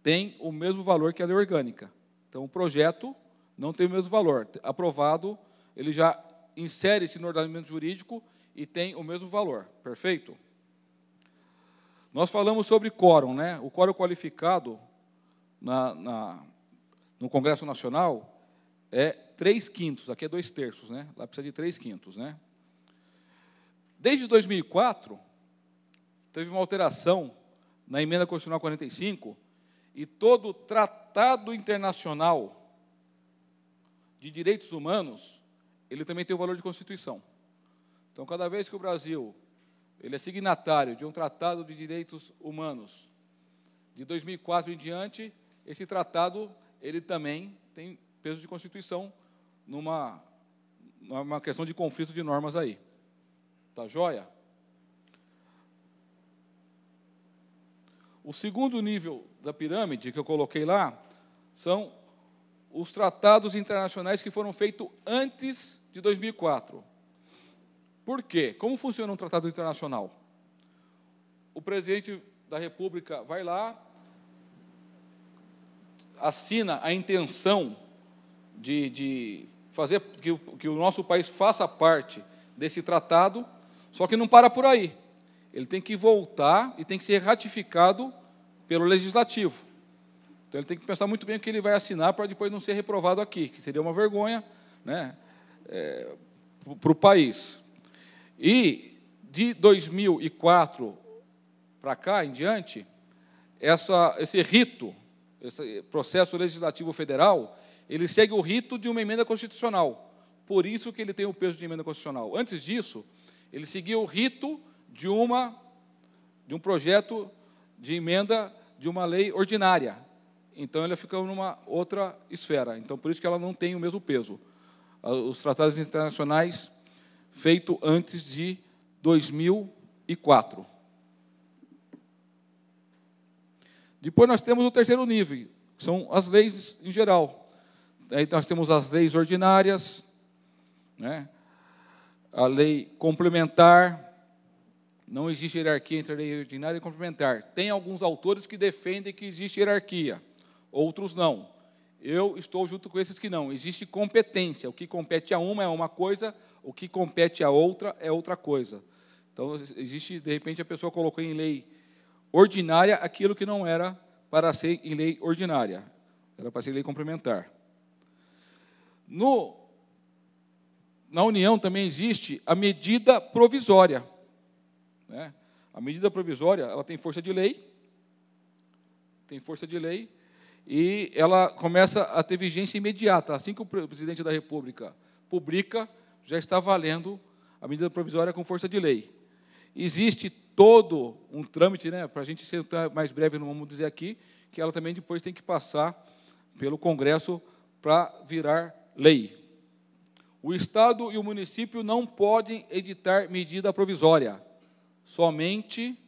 tem o mesmo valor que a lei orgânica. Então, o projeto não tem o mesmo valor. Aprovado, ele já insere-se no ordenamento jurídico e tem o mesmo valor. Perfeito? Nós falamos sobre quórum, né? O quórum qualificado no Congresso Nacional é 3/5, aqui é 2/3, né? Lá precisa de 3/5, né? Desde 2004, teve uma alteração na Emenda Constitucional 45, e todo tratado internacional de direitos humanos, ele também tem o valor de Constituição. Então, cada vez que o Brasil ele é signatário de um tratado de direitos humanos de 2004 em diante, esse tratado ele também tem peso de Constituição numa questão de conflito de normas aí. Tá joia? O segundo nível da pirâmide que eu coloquei lá são os tratados internacionais que foram feitos antes de 2004. Por quê? Como funciona um tratado internacional? O presidente da República vai lá, assina a intenção de fazer que o nosso país faça parte desse tratado, só que não para por aí. Ele tem que voltar e tem que ser ratificado pelo Legislativo. Então, ele tem que pensar muito bem o que ele vai assinar para depois não ser reprovado aqui, que seria uma vergonha, né, para o país. E, de 2004 para cá, em diante, esse rito, esse processo legislativo federal, ele segue o rito de uma emenda constitucional. Por isso que ele tem o peso de emenda constitucional. Antes disso, ele seguia o rito de um projeto de emenda de uma lei ordinária. Então, ela fica numa outra esfera. Então, por isso que ela não tem o mesmo peso. Os tratados internacionais feitos antes de 2004. Depois nós temos o terceiro nível, que são as leis em geral. Aí nós temos as leis ordinárias, né? A lei complementar. Não existe hierarquia entre a lei ordinária e complementar. Tem alguns autores que defendem que existe hierarquia, outros não. Eu estou junto com esses que não. Existe competência. O que compete a uma é uma coisa, o que compete a outra é outra coisa. Então, existe, de repente, a pessoa colocou em lei ordinária aquilo que não era para ser em lei ordinária, era para ser lei complementar. Na União também existe a medida provisória, né? A medida provisória, ela tem força de lei, e ela começa a ter vigência imediata. Assim que o presidente da República publica, já está valendo a medida provisória com força de lei. Existe todo um trâmite, né, para a gente ser mais breve, não vamos dizer aqui, que ela também depois tem que passar pelo Congresso para virar lei. O Estado e o município não podem editar medida provisória, somente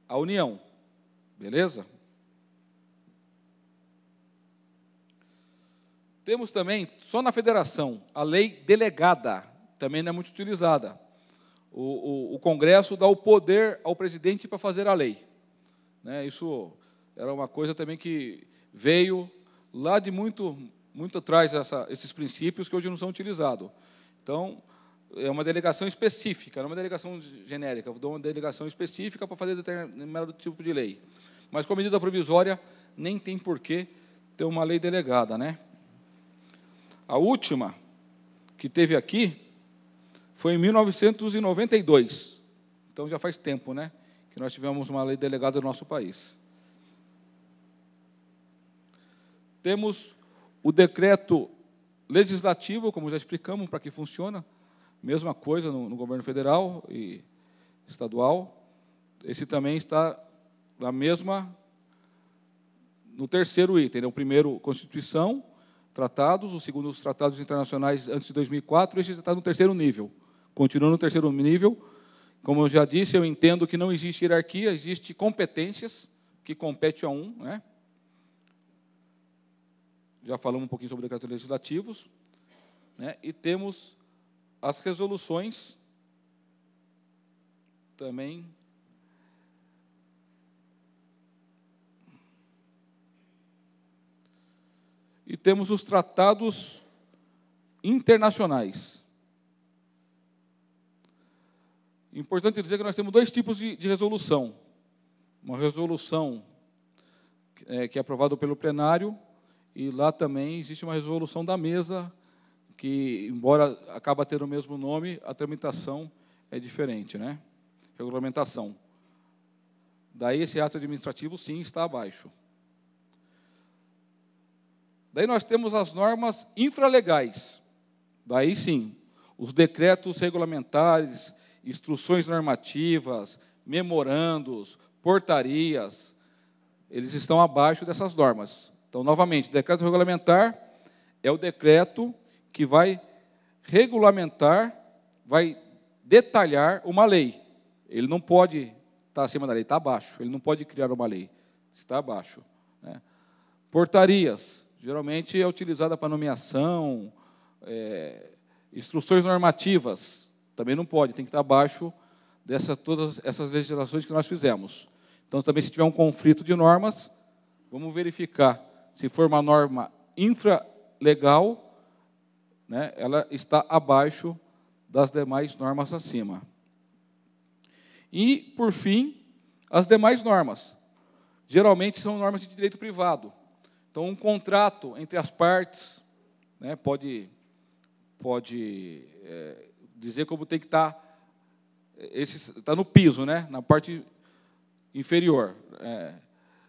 a União. Beleza? Temos também, só na federação, a lei delegada, também não é muito utilizada. O Congresso dá o poder ao presidente para fazer a lei, né? Isso era uma coisa também que veio lá de muito atrás, esses princípios que hoje não são utilizados. Então, é uma delegação específica, não é uma delegação genérica. Eu dou uma delegação específica para fazer determinado tipo de lei. Mas, com a medida provisória, nem tem porquê ter uma lei delegada, né? A última que teve aqui foi em 1992. Então, já faz tempo, né, que nós tivemos uma lei delegada no nosso país. Temos o decreto legislativo, como já explicamos, para que funciona. Mesma coisa no governo federal e estadual. Esse também está no terceiro item, né? O primeiro, Constituição, tratados, o segundo, os tratados internacionais antes de 2004, esse está no terceiro nível. Continua no terceiro nível. Como eu já disse, eu entendo que não existe hierarquia, existe competências que compete a um, né? Já falamos um pouquinho sobre decretos legislativos, né? E temos as resoluções também. E temos os tratados internacionais. Importante dizer que nós temos dois tipos de resolução. Uma resolução que é aprovada pelo plenário, e lá também existe uma resolução da mesa, que, embora acaba tendo o mesmo nome, a tramitação é diferente, né? Regulamentação. Daí, esse ato administrativo, sim, está abaixo. Daí nós temos as normas infralegais. Daí, sim, os decretos regulamentares, instruções normativas, memorandos, portarias, eles estão abaixo dessas normas. Então, novamente, decreto regulamentar é o decreto que vai regulamentar, vai detalhar uma lei. Ele não pode estar acima da lei, está abaixo. Ele não pode criar uma lei, está abaixo, né? Portarias, Geralmente é utilizada para nomeação, instruções normativas, também não pode, tem que estar abaixo todas essas legislações que nós fizemos. Então, também, se tiver um conflito de normas, vamos verificar se for uma norma infralegal, né, ela está abaixo das demais normas acima. E, por fim, as demais normas. Geralmente são normas de direito privado. Então, um contrato entre as partes, né, pode dizer como tem que estar, está no piso, né, na parte inferior.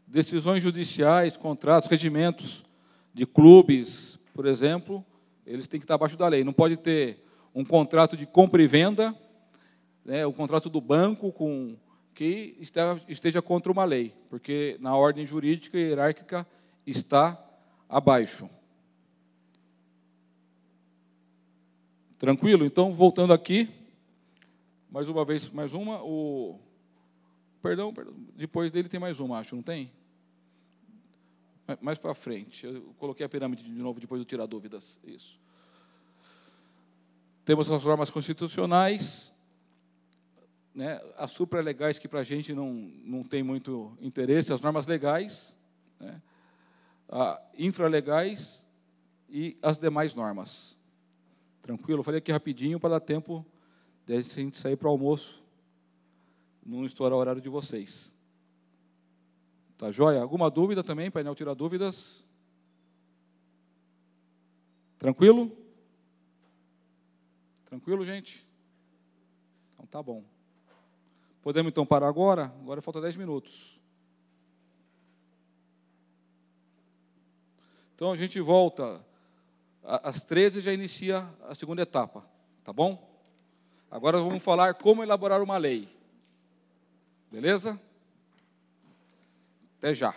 Decisões judiciais, contratos, regimentos de clubes, por exemplo, eles têm que estar abaixo da lei. Não pode ter um contrato de compra e venda, né, o contrato do banco que esteja contra uma lei, porque na ordem jurídica e hierárquica está abaixo. Tranquilo? Então, voltando aqui, mais uma vez, mais uma. Perdão, depois dele tem mais uma, acho, não tem? Mais para frente. Eu coloquei a pirâmide de novo, depois do tirar dúvidas. Isso. Temos as normas constitucionais, né, as supralegais, que para a gente não tem muito interesse, as normas legais, né, infralegais e as demais normas. Tranquilo? Eu falei aqui rapidinho para dar tempo de a gente sair para o almoço, não estourar o horário de vocês. Tá joia? Alguma dúvida também, painel tira dúvidas? Tranquilo? Tranquilo, gente? Então tá bom. Podemos então parar agora? Agora falta 10 minutos. Então, a gente volta às 13 e já inicia a segunda etapa, tá bom? Agora vamos falar como elaborar uma lei. Beleza? Até já.